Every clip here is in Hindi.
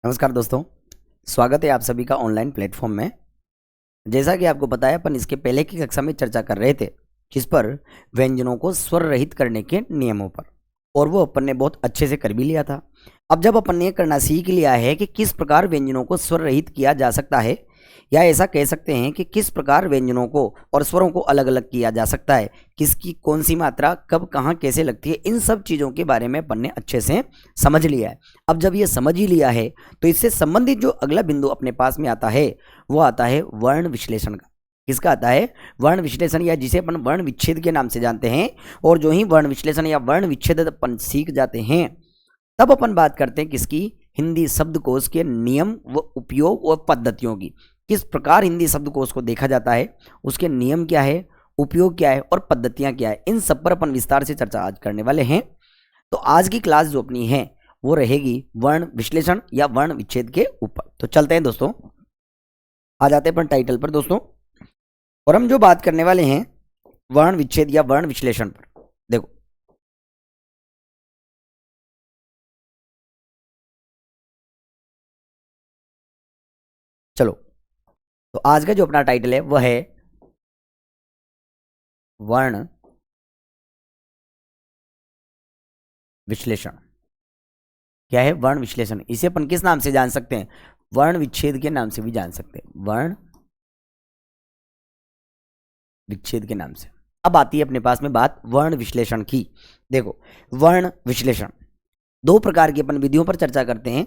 नमस्कार दोस्तों, स्वागत है आप सभी का ऑनलाइन प्लेटफॉर्म में। जैसा कि आपको पता है, अपन इसके पहले की कक्षा में चर्चा कर रहे थे किस पर, व्यंजनों को स्वर रहित करने के नियमों पर, और वो अपन ने बहुत अच्छे से कर भी लिया था। अब जब अपन ने ये करना सीख लिया है कि किस प्रकार व्यंजनों को स्वर रहित किया जा सकता है, या ऐसा कह सकते हैं कि किस प्रकार व्यंजनों को और स्वरों को अलग अलग किया जा सकता है, किसकी कौन सी मात्रा कब कहाँ कैसे लगती है, इन सब चीज़ों के बारे में अपन ने अच्छे से समझ लिया है। अब जब ये समझ ही लिया है तो इससे संबंधित जो अगला बिंदु अपने पास में आता है वो आता है वर्ण विश्लेषण का। किसका आता है? वर्ण विश्लेषण, या जिसे अपन वर्ण विच्छेद के नाम से जानते हैं। और जो ही वर्ण विश्लेषण या वर्ण विच्छेद अपन सीख जाते हैं, तब अपन बात करते हैं किसकी? हिंदी शब्दकोश के नियम व उपयोग और पद्धतियों की। किस प्रकार हिंदी शब्दकोश को देखा जाता है, उसके नियम क्या है, उपयोग क्या है और पद्धतियां क्या है, इन सब पर अपन विस्तार से चर्चा आज करने वाले हैं। तो आज की क्लास जो अपनी है वो रहेगी वर्ण विश्लेषण या वर्ण विच्छेद के ऊपर। तो चलते हैं दोस्तों, आ जाते हैं अपन टाइटल पर दोस्तों, और हम जो बात करने वाले हैं वर्ण विच्छेद या वर्ण विश्लेषण पर। देखो, चलो, तो आज का जो अपना टाइटल है वह है वर्ण विश्लेषण। क्या है? वर्ण विश्लेषण। इसे अपन किस नाम से जान सकते हैं? वर्ण विच्छेद के नाम से भी जान सकते हैं, वर्ण विच्छेद के नाम से। अब आती है अपने पास में बात वर्ण विश्लेषण की। देखो, वर्ण विश्लेषण दो प्रकार की अपन विधियों पर चर्चा करते हैं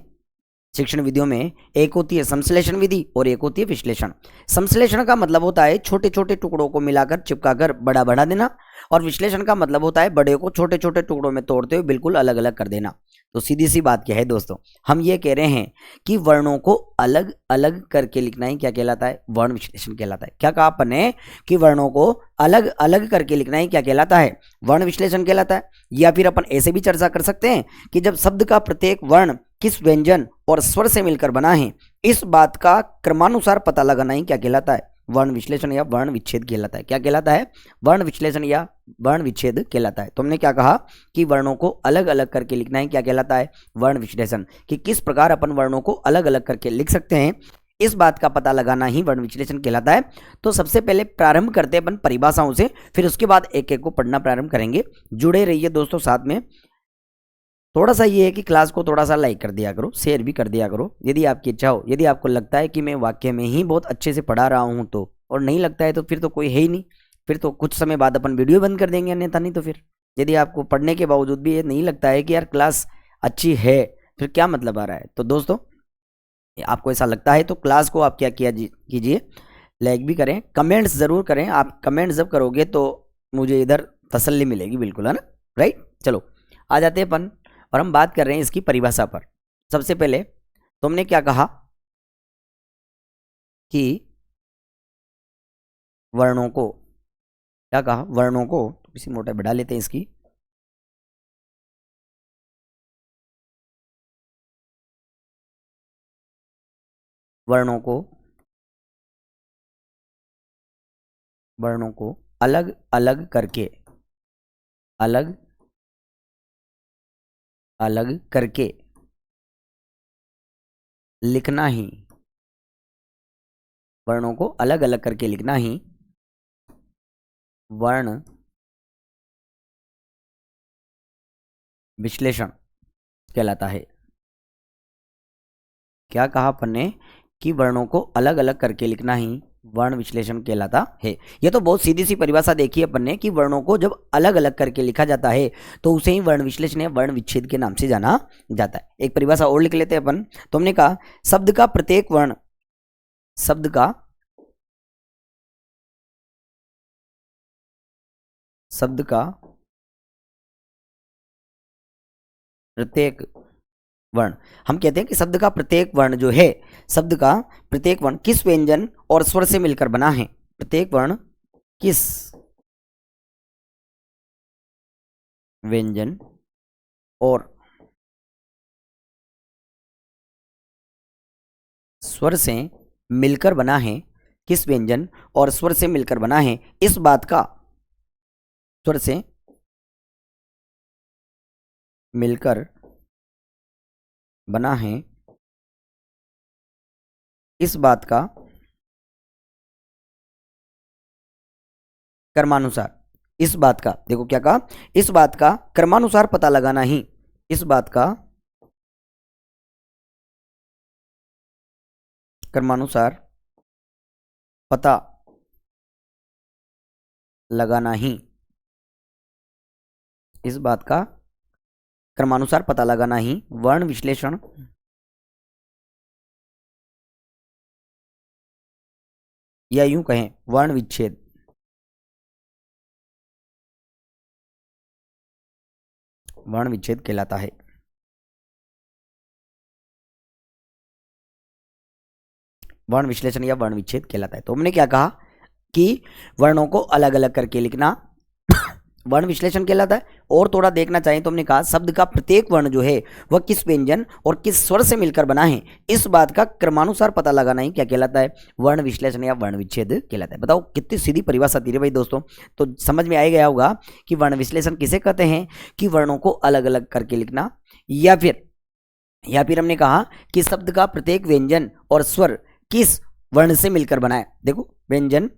शिक्षण विधियों में। एक होती है संश्लेषण विधि और एक होती है विश्लेषण। संश्लेषण का मतलब होता है छोटे छोटे टुकड़ों को मिलाकर चिपकाकर बड़ा बना देना, और विश्लेषण का मतलब होता है बड़े को छोटे छोटे टुकड़ों में तोड़ते हुए बिल्कुल अलग अलग कर देना। तो सीधी सी बात क्या है दोस्तों, हम ये कह रहे हैं कि वर्णों को अलग अलग करके लिखना ही क्या कहलाता है? वर्ण विश्लेषण कहलाता है। क्या कहा अपन ने? कि वर्णों को अलग अलग करके लिखना ही क्या कहलाता है? वर्ण विश्लेषण कहलाता है। या फिर अपन ऐसे भी चर्चा कर सकते हैं कि जब शब्द का प्रत्येक वर्ण किस व्यंजन और स्वर से मिलकर बना है, इस बात का क्रमानुसार पता लगाना ही क्या कहलाता है? वर्ण विश्लेषण या वर्ण विच्छेद कहलाता है। क्या कहलाता है? वर्ण विश्लेषण या वर्ण विच्छेद कहलाता है। तुमने क्या कहा कि वर्णों को अलग अलग करके लिखना ही क्या कहलाता है? वर्ण विश्लेषण। कि किस प्रकार अपन वर्णों को अलग अलग करके लिख सकते हैं, इस बात का पता लगाना ही वर्ण विश्लेषण कहलाता है। तो सबसे पहले प्रारंभ करते हैं अपन परिभाषाओं से, फिर उसके बाद एक एक को पढ़ना प्रारंभ करेंगे। जुड़े रहिए दोस्तों साथ में। थोड़ा सा ये है कि क्लास को थोड़ा सा लाइक कर दिया करो, शेयर भी कर दिया करो यदि आपकी इच्छा हो। यदि आपको लगता है कि मैं वाक्य में ही बहुत अच्छे से पढ़ा रहा हूँ तो, और नहीं लगता है तो फिर तो कोई है ही नहीं, फिर तो कुछ समय बाद अपन वीडियो बंद कर देंगे, अन्यथा नहीं तो फिर यदि आपको पढ़ने के बावजूद भी ये नहीं लगता है कि यार क्लास अच्छी है, फिर क्या मतलब आ रहा है? तो दोस्तों, आपको ऐसा लगता है तो क्लास को आप क्या किया कीजिए, लाइक भी करें, कमेंट्स ज़रूर करें। आप कमेंट्स जब करोगे तो मुझे इधर तसल्ली मिलेगी, बिल्कुल, है ना? राइट, चलो आ जाते हैं अपन, और हम बात कर रहे हैं इसकी परिभाषा पर। सबसे पहले तुमने क्या कहा कि वर्णों को, क्या कहा? वर्णों को, तो किसी मोटा बढ़ा लेते हैं इसकी। वर्णों को, वर्णों को अलग अलग करके, अलग अलग करके लिखना ही, वर्णों को अलग अलग करके लिखना ही वर्ण विश्लेषण कहलाता है। क्या कहा अपन ने? कि वर्णों को अलग अलग करके लिखना ही वर्ण विश्लेषण कहलाता है। यह तो बहुत सीधी सी परिभाषा देखी अपन ने कि वर्णों को जब अलग अलग करके लिखा जाता है तो उसे ही वर्ण विश्लेषण या वर्ण विच्छेद के नाम से जाना जाता है। एक परिभाषा और लिख लेते हैं अपन। तुमने कहा शब्द का प्रत्येक वर्ण, शब्द का, शब्द का प्रत्येक वर्ण, हम कहते हैं कि शब्द का प्रत्येक वर्ण जो है, शब्द का प्रत्येक वर्ण किस व्यंजन और स्वर से मिलकर बना है? प्रत्येक वर्ण किस व्यंजन और स्वर से मिलकर बना है, किस व्यंजन और स्वर से मिलकर बना है, इस बात का, स्वर से मिलकर बना है, इस बात का क्रमानुसार, इस बात का, देखो क्या कहा, इस बात का क्रमानुसार पता लगाना ही, इस बात का क्रमानुसार पता लगाना ही, इस बात का क्रमानुसार पता लगाना ही वर्ण विश्लेषण या यूं कहें वर्ण विच्छेद, वर्ण विच्छेद कहलाता है। वर्ण विश्लेषण या वर्ण विच्छेद कहलाता है। तो हमने क्या कहा कि वर्णों को अलग अलग करके लिखना वर्ण विश्लेषण कहलाता है। और थोड़ा देखना चाहिए तो हमने कहा शब्द का प्रत्येक वर्ण जो है वह किस व्यंजन और किस स्वर से मिलकर बना है, इस बात का क्रमानुसार पता लगाना ही क्या कहलाता है, वर्ण विश्लेषण या वर्ण विच्छेद कहलाता है। बताओ कितनी सीधी परिभाषा थी रे भाई दोस्तों। तो समझ में आ गया होगा कि वर्ण विश्लेषण किसे कहते हैं, कि वर्णों को अलग अलग करके लिखना, या फिर हमने कहा कि शब्द का प्रत्येक व्यंजन और स्वर किस वर्ण से मिलकर बना है। देखो व्यंजन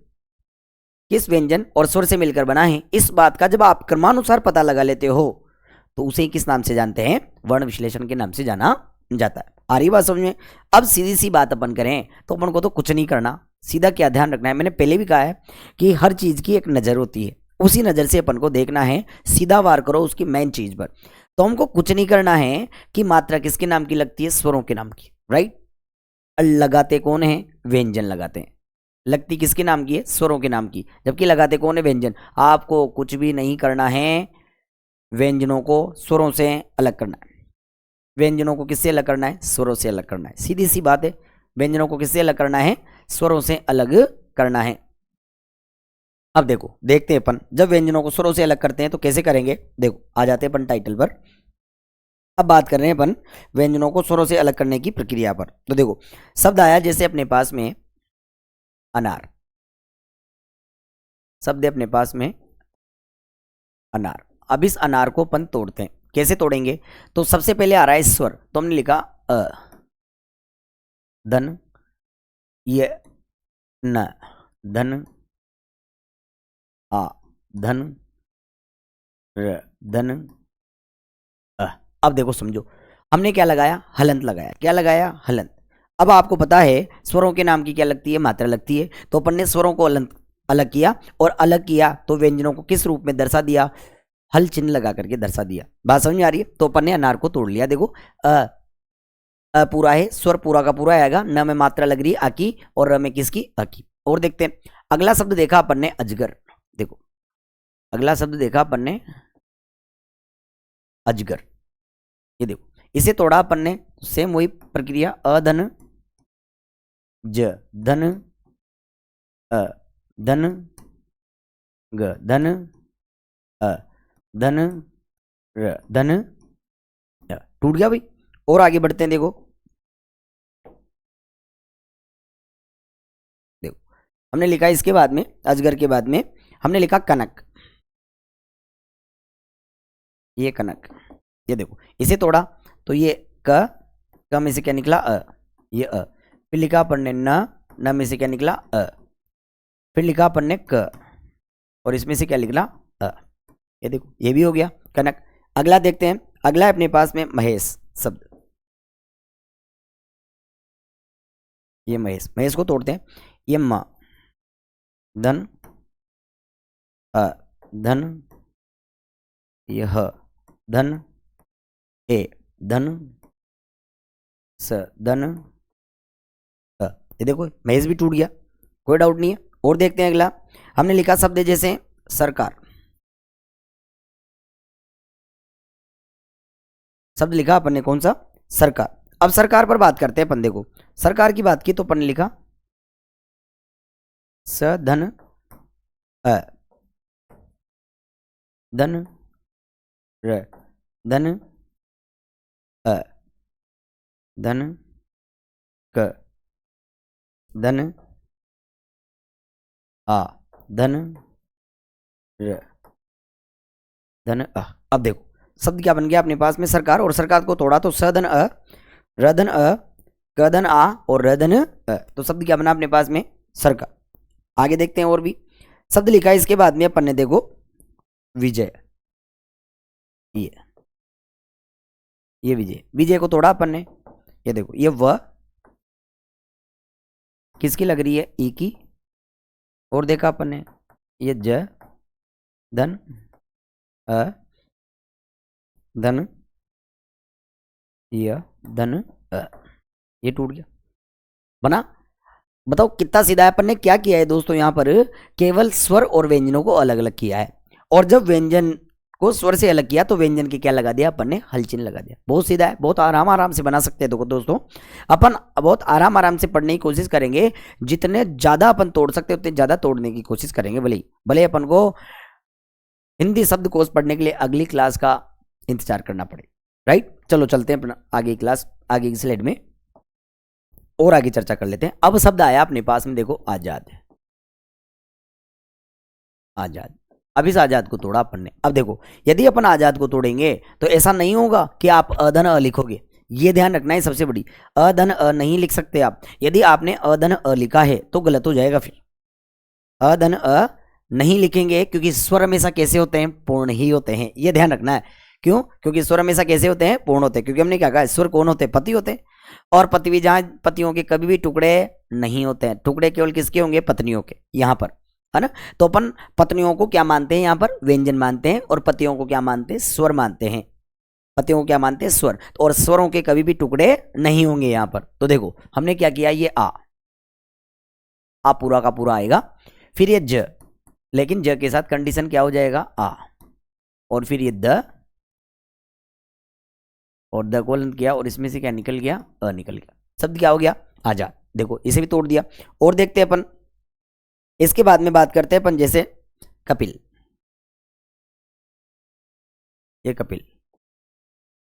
किस व्यंजन और स्वर से मिलकर बना है, इस बात का जब आप क्रमानुसार पता लगा लेते हो तो उसे किस नाम से जानते हैं, वर्ण विश्लेषण के नाम से जाना जाता है। आ रही बात समझ में। अब सीधी सी बात अपन करें तो अपन को तो कुछ नहीं करना, सीधा क्या ध्यान रखना है, मैंने पहले भी कहा है कि हर चीज की एक नजर होती है, उसी नजर से अपन को देखना है, सीधा वार करो उसकी मेन चीज पर। तो हमको कुछ नहीं करना है कि मात्रा किसके नाम की लगती है, स्वरों के नाम की, राइट। लगाते कौन है, व्यंजन लगाते हैं। लगती किसके नाम की है, स्वरों के नाम की, जबकि लगाते कौन है, व्यंजन। आपको कुछ भी नहीं करना है, व्यंजनों को स्वरों से अलग करना है। व्यंजनों को किससे अलग करना है, स्वरों से अलग करना है, सीधी सी बात है। व्यंजनों को किससे अलग करना है, स्वरों से अलग करना है। अब देखो देखते हैं अपन जब व्यंजनों को स्वरों से अलग करते हैं तो कैसे करेंगे। देखो आ जाते हैं अपन टाइटल पर। अब बात कर रहे हैं अपन व्यंजनों को स्वरों से अलग करने की प्रक्रिया पर। तो देखो शब्द आया जैसे अपने पास में अनार, शब्द है अपने पास में अनार। अब इस अनार को अपन तोड़ते हैं, कैसे तोड़ेंगे, तो सबसे पहले आ रहा है स्वर, तो हमने लिखा अ, धन ये न, धन आ, धन र, धन अ। अब देखो समझो हमने क्या लगाया, हलंत लगाया। क्या लगाया, हलंत। अब आपको पता है स्वरों के नाम की क्या लगती है, मात्रा लगती है। तो अपन ने स्वरों को अलग किया, और अलग किया तो व्यंजनों को किस रूप में दर्शा दिया, हल चिन्ह लगा करके दर्शा दिया। बात समझ में आ रही है। तो अपन ने अनार को तोड़ लिया। देखो अ पूरा है, स्वर पूरा का पूरा आएगा, न में मात्रा लग रही है आ की, और र में किसकी, अ की। और देखते हैं अगला शब्द देखा अपन ने अजगर। देखो अगला शब्द देखा अपन ने अजगर, ये देखो इसे तोड़ा अपन ने, सेम वही प्रक्रिया, अधन ज, धन अ, धन ग, धन अ, धन र, धन अ। टूट गया भाई। और आगे बढ़ते हैं। देखो देखो हमने लिखा इसके बाद में, अजगर के बाद में हमने लिखा कनक, ये कनक। ये देखो इसे तोड़ा तो ये क में से क्या निकला, अ, ये अ। फिर लिखा अपन ने न में से क्या निकला, अ। फिर लिखा अपन ने क, और इसमें से क्या निकला, अ। ये देखो ये भी हो गया कनक। अगला देखते हैं, अगला है अपने पास में महेश शब्द। ये महेश, महेश को तोड़ते हैं। ये म, धन अ, धन, यह धन ए, धन स, धन अ। ये देखो महेश भी टूट गया, कोई डाउट नहीं है। और देखते हैं अगला, हमने लिखा शब्द है जैसे सरकार। शब्द लिखा अपन ने कौन सा, सरकार। अब सरकार पर बात करते हैं अपन। देखो सरकार की बात की तो अपन ने लिखा स, धन अ, धन र, धन अ, धन क, धन आ, धन र, धन अ। अब देखो शब्द क्या बन गया अपने पास में, सरकार। और सरकार को तोड़ा तो स, धन अ, र, धन अ, क धन आ और र धन अ, तो शब्द क्या बना अपने पास में? सर का। आगे देखते हैं और भी शब्द लिखा है इसके बाद में अपन ने, देखो विजय, ये विजय, विजय को तोड़ा अपन ने, ये देखो ये व किसकी लग रही है? ई की, और देखा अपन ने ये ज धन अ धन य धन अ, ये टूट गया, बना। बताओ कितना सीधा है। अपन ने क्या किया है दोस्तों, यहाँ पर केवल स्वर और व्यंजनों को अलग अलग किया है, और जब व्यंजन को स्वर से अलग किया तो व्यंजन के क्या लगा दिया अपन ने? हल चिन्ह लगा दिया। बहुत सीधा है, बहुत आराम आराम से बना सकते हैं। देखो दोस्तों, अपन बहुत आराम आराम से पढ़ने की कोशिश करेंगे, जितने ज्यादा अपन तोड़ सकते हैं उतने ज्यादा तोड़ने की कोशिश करेंगे। भले भले अपन को हिंदी शब्दकोश पढ़ने के लिए अगली क्लास का इंतजार करना पड़े, राइट। चलो चलते हैं अपना आगे क्लास, आगे की स्लाइड में और आगे चर्चा कर लेते हैं। अब शब्द आया अपने पास में, देखो आजाद, आजाद। अब इस आजाद को तोड़ा अपन ने। अब देखो यदि अपन आजाद को तोड़ेंगे तो ऐसा नहीं होगा कि आप अधन अ लिखोगे, ये ध्यान रखना है सबसे बड़ी। अधन अ नहीं लिख सकते आप। यदि आपने अधन अ लिखा है तो गलत हो जाएगा। फिर अधन अ नहीं लिखेंगे, क्योंकि स्वर हमेशा कैसे होते हैं? पूर्ण ही होते हैं, ये ध्यान रखना है। क्यों? क्योंकि स्वर हमेशा कैसे होते हैं? पूर्ण होते हैं। क्योंकि हमने क्या कहा, स्वर कौन होते हैं? पति होते हैं। और पति भी, जहां पतियों के कभी भी टुकड़े नहीं होते हैं, टुकड़े केवल किसके होंगे? पत्नियों के, यहां पर, है ना। तो अपन पत्नियों को क्या मानते हैं? यहाँ पर व्यंजन मानते हैं, और पतियों को क्या मानते हैं? स्वर मानते हैं। पतियों को क्या मानते हैं? स्वर। और स्वरों के कभी भी टुकड़े नहीं होंगे यहाँ पर। तो देखो हमने क्या किया, ये आ पूरा का पूरा आएगा, फिर ये ज, लेकिन ज के साथ कंडीशन क्या हो जाएगा? आ, और फिर ये द, और द को लंत किया, और इसमें से क्या निकल गया? अ निकल गया। शब्द क्या हो गया? आजाद। देखो इसे भी तोड़ दिया। और देखते हैं अपन, इसके बाद में बात करते हैं अपन, जैसे कपिल, ये कपिल,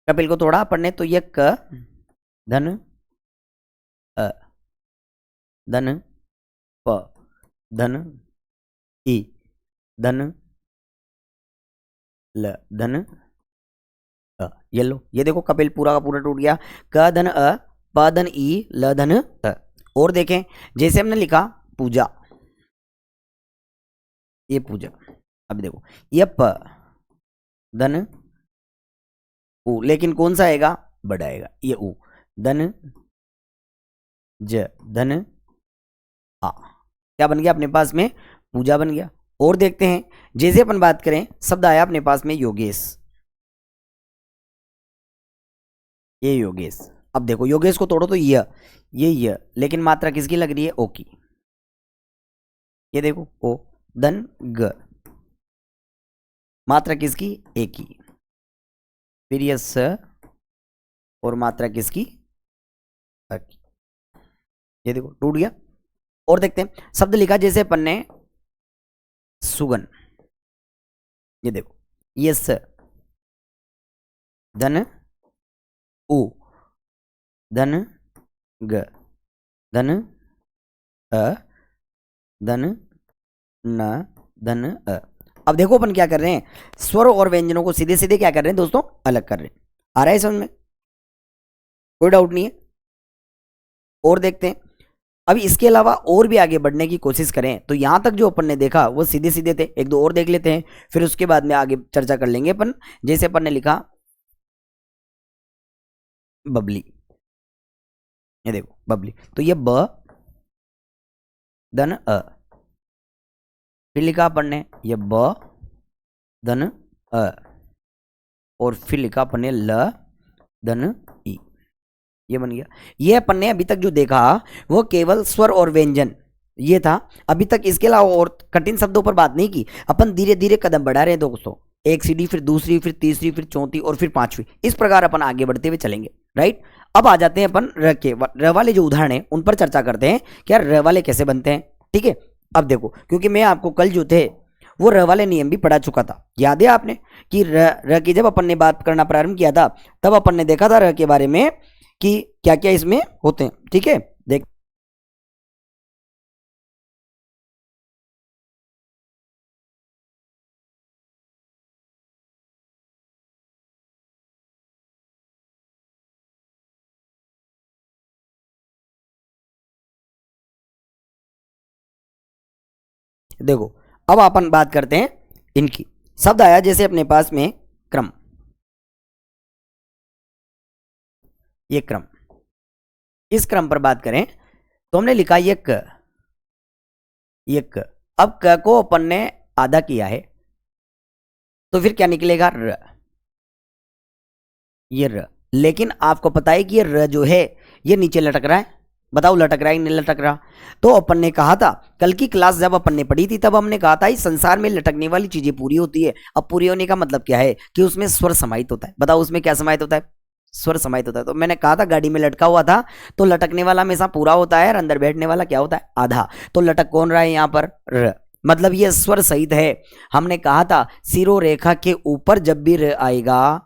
कपिल को तोड़ा अपन ने, तो ये क धन अ धन प धन ई धन ल धन ये लो, ये देखो कपिल पूरा का पूरा टूट गया। क धन अ प धन ई ल धन अ। और देखें, जैसे हमने लिखा पूजा, ये पूजा। अब देखो ये प धन उ, लेकिन कौन सा आएगा? बड़ा आएगा, ये उ धन ज धन आ, क्या बन गया अपने पास में? पूजा बन गया। और देखते हैं, जैसे अपन बात करें, शब्द आया अपने पास में योगेश, ये योगेश। अब देखो योगेश को तोड़ो तो ये लेकिन मात्रा किसकी लग रही है? ओ की। ये देखो ओ धन ग, मात्रा किसकी? ए की। फिर ये स, और मात्रा किसकी? अ की। ये देखो टूट गया। और देखते हैं, शब्द लिखा जैसे अपन ने सुगन, ये देखो ये स धन उ धन ग धन अ धन न धन अ। अब देखो अपन क्या कर रहे हैं, स्वर और व्यंजनों को सीधे सीधे क्या कर रहे हैं दोस्तों? अलग कर रहे हैं। आ रहा है समझ में? कोई डाउट नहीं है। और देखते हैं, अब इसके अलावा और भी आगे बढ़ने की कोशिश करें तो यहां तक जो अपन ने देखा वो सीधे सीधे थे। एक दो और देख लेते हैं, फिर उसके बाद में आगे चर्चा कर लेंगे अपन। जैसे अपन ने लिखा बबली, ये देखो बबली, तो ये ब धन अ, फिर लिखा अपन ने ये ब धन अ, और फिर लिखा अपन ने ल धन ई, ये बन गया। ये अपन ने अभी तक जो देखा वो केवल स्वर और व्यंजन ये था। अभी तक इसके अलावा और कठिन शब्दों पर बात नहीं की। अपन धीरे धीरे कदम बढ़ा रहे हैं दोस्तों, एक सीढ़ी, फिर दूसरी, फिर तीसरी, फिर चौथी, और फिर पांचवी, इस प्रकार अपन आगे बढ़ते हुए चलेंगे, राइट। अब आ जाते हैं अपन र के, र वाले जो उदाहरण है उन पर चर्चा करते हैं, क्या र वाले कैसे बनते हैं, ठीक है। अब देखो, क्योंकि मैं आपको कल जो थे वो र वाले नियम भी पढ़ा चुका था, याद है आपने कि र की जब अपन ने बात करना प्रारंभ किया था तब अपन ने देखा था र के बारे में कि क्या क्या इसमें होते हैं, ठीक है। देख देखो अब अपन बात करते हैं इनकी। शब्द आया जैसे अपने पास में क्रम, ये क्रम, इस क्रम पर बात करें तो हमने लिखा ये क, ये क। अब क को अपन ने आधा किया है तो फिर क्या निकलेगा र, ये र। लेकिन आपको पता है कि ये र जो है ये नीचे लटक रहा है, बताओ लटक रहा है नहीं लटक रहा। तो अपन ने कहा था कल की क्लास जब अपन ने पढ़ी थी तब हमने कहा था इस संसार में लटकने वाली चीजें पूरी होती है। अब पूरी होने का मतलब क्या है कि उसमें स्वर समाहित होता है। बताओ उसमें क्या समाहित होता है, स्वर समाहित होता है। तो मैंने कहा था गाड़ी में लटका हुआ था तो लटकने वाला हमेशा पूरा होता है और अंदर बैठने वाला क्या होता है, आधा। तो लटक कौन रहा है यहाँ पर, र, मतलब ये स्वर सहित है। हमने कहा था सिरो रेखा के ऊपर जब भी र आएगा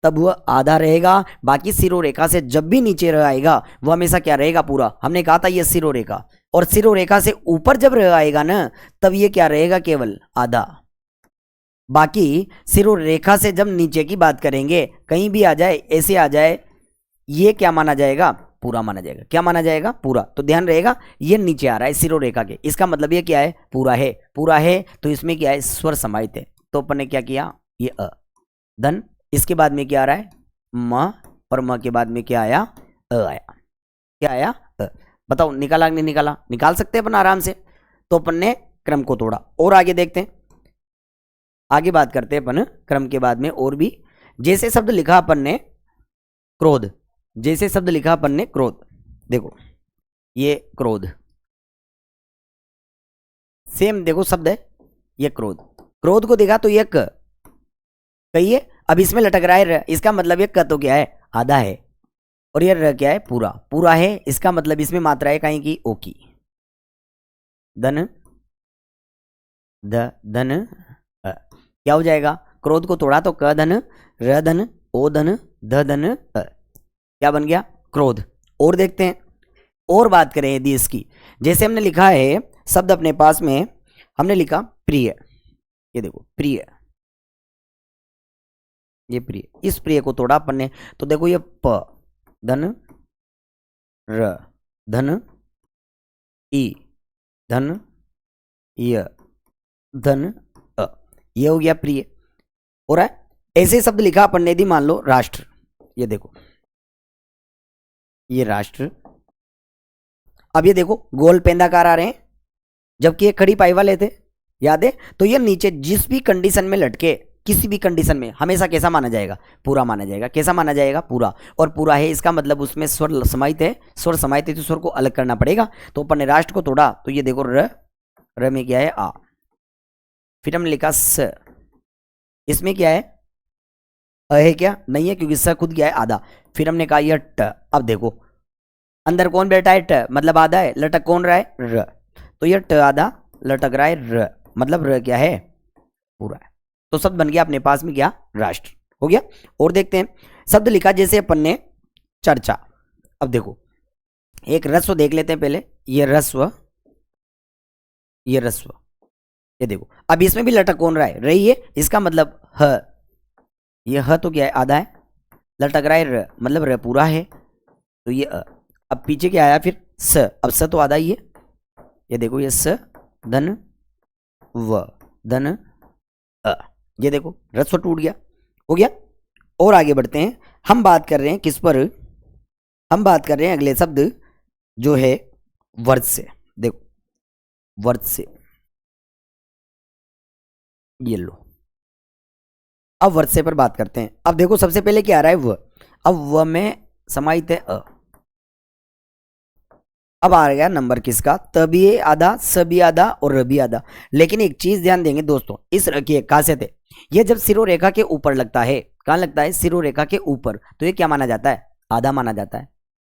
तब वह आधा रहेगा, बाकी सिरो रेखा से जब भी नीचे र आएगा वह हमेशा क्या रहेगा, पूरा। हमने कहा था ये सिरो रेखा, और सिरो रेखा से ऊपर जब र आएगा ना तब ये क्या रहेगा, केवल आधा। बाकी सिरो रेखा से जब नीचे की बात करेंगे कहीं भी आ जाए, ऐसे आ जाए, ये क्या माना जाएगा, पूरा माना जाएगा। क्या माना जाएगा, पूरा। तो ध्यान रहेगा ये नीचे आ रहा है सिरो रेखा के, इसका मतलब ये क्या है, पूरा है। पूरा है तो इसमें क्या है, स्वर समाहित है। तो अपन ने क्या किया, ये अ, धन, इसके बाद में क्या आ रहा है, म, और म के बाद में क्या आया, अ आया। क्या आया, अ। बताओ निकाला नहीं निकाला, निकाल सकते हैं अपन आराम से। तो अपन ने क्रम को तोड़ा। और आगे देखते हैं, आगे बात करते हैं अपन क्रम के बाद में और भी। जैसे शब्द लिखा अपन ने क्रोध, जैसे शब्द लिखा अपन ने क्रोध, देखो ये क्रोध, सेम देखो शब्द है ये क्रोध। क्रोध को देखा तो ये क, कही है। अब इसमें लटक रहा है र, इसका मतलब ये क तो क्या है, आधा है, और ये र क्या है, पूरा। पूरा है इसका मतलब इसमें मात्रा है कहीं की, ओ की। धन ध धन अ। क्या हो जाएगा, क्रोध को तोड़ा तो क धन, र धन, ओ धन, ध धन अ। क्या बन गया, क्रोध। और देखते हैं, और बात करें यदि इसकी, जैसे हमने लिखा है शब्द अपने पास में, हमने लिखा प्रिय, ये देखो प्रिय, ये प्रिय। इस प्रिय को तोड़ा अपन ने तो देखो ये प धन र धन ई धन य धन अ, ये हो गया प्रिय। हो रहा है। ऐसे शब्द लिखा अपन ने यदि मान लो राष्ट्र, ये देखो ये राष्ट्र। अब ये देखो गोल पेंदाकार आ रहे हैं जबकि ये खड़ी पाई वाले थे, याद है। तो ये नीचे जिस भी कंडीशन में लटके, किसी भी कंडीशन में हमेशा कैसा माना जाएगा, पूरा माना जाएगा। कैसा माना जाएगा, पूरा। और पूरा है इसका मतलब उसमें स्वर समाहित है, स्वर समाहित है तो स्वर को अलग करना पड़ेगा। तो अपन ने राष्ट्र को तोड़ा तो ये देखो र, र में क्या है, आ। फिर हमने लिखा स, इसमें क्या है, अ है क्या, नहीं है क्योंकि स खुद क्या है, आधा। फिर हमने कहा यह ट। अब देखो अंदर कौन बैठा है, ट मतलब आधा है, लटक कौन रहा है, र। तो यह ट आधा लटक रहा है, र मतलब र क्या है, पूरा है। तो शब्द बन गया अपने पास में क्या, राष्ट्र हो गया। और देखते हैं शब्द लिखा जैसे अपन ने चर्चा। अब देखो एक रस्व देख लेते हैं पहले, ये रस्व, ये रस्व, ये देखो। अब इसमें भी लटक कौन रहा है, रही है, इसका मतलब ह। ये ह तो क्या है, आधा है, लटक रहा है र मतलब र पूरा है, तो ये अ। अब पीछे क्या आया फिर स, अब स तो आधा ही है, ये देखो ये स धन व धन अ, ये देखो रस्व टूट गया, हो गया। और आगे बढ़ते हैं, हम बात कर रहे हैं किस पर, हम बात कर रहे हैं अगले शब्द जो है वर्ष से। देखो वर्ष से, ये लो। अब वर्ष से पर बात करते हैं। अब देखो सबसे पहले क्या आ रहा है, व। अब व में समाहित है अ। अब आ गया नंबर किसका, त भी आधा, स भी आधा और र भी आधा। लेकिन एक चीज ध्यान देंगे दोस्तों, इस र की एक खासियत है, ये जब सिरो रेखा के ऊपर लगता है, कहां लगता है, सिरो रेखा के ऊपर, तो ये क्या माना जाता है, आधा माना जाता है।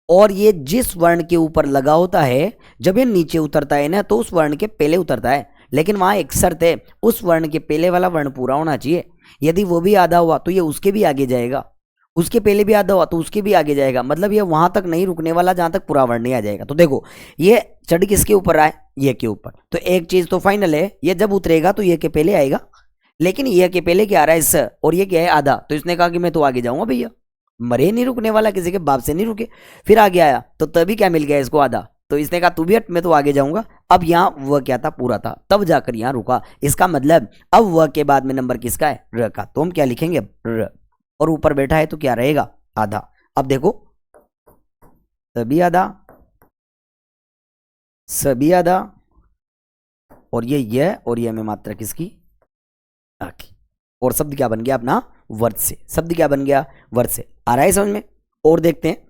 और ये जिस वर्ण के ऊपर लगा होता है, जब ये नीचे उतरता है ना तो उस वर्ण के पहले उतरता है। लेकिन वहां एक शर्त है, उस वर्ण के पहले वाला वर्ण पूरा होना चाहिए। यदि वो भी आधा हुआ तो ये उसके भी आगे जाएगा, उसके पहले भी आधा हुआ तो उसके भी आगे जाएगा। मतलब ये वहां तक नहीं रुकने वाला जहां तक पूरा वर्ण नहीं आ जाएगा। तो देखो ये चढ़ किसके ऊपर आए, ये के ऊपर। तो एक चीज तो फाइनल है, ये जब उतरेगा तो ये के पहले आएगा, लेकिन ये के पहले क्या आ रहा है, इस, और ये क्या है, आधा। तो इसने कहा कि मैं तो आगे जाऊंगा भैया, मरे नहीं रुकने वाला, किसी के बाप से नहीं रुके। फिर आगे आया तो तभी क्या मिल गया इसको, आधा। तो इसने कहा तू भी हट, मैं तो आगे जाऊंगा, अब यहाँ व क्या था, पूरा था, तब जाकर यहाँ रुका। इसका मतलब अब व के बाद में नंबर किसका है, र का। तो हम क्या लिखेंगे, र, और ऊपर बैठा है तो क्या रहेगा, आधा। अब देखो सभी आधा, सभी आधा, और ये और ये में मात्रा किसकी, आ की। और शब्द क्या बन गया अपना, वर्त से। शब्द क्या बन गया, वर्त से। आ रहा है समझ में। और देखते हैं,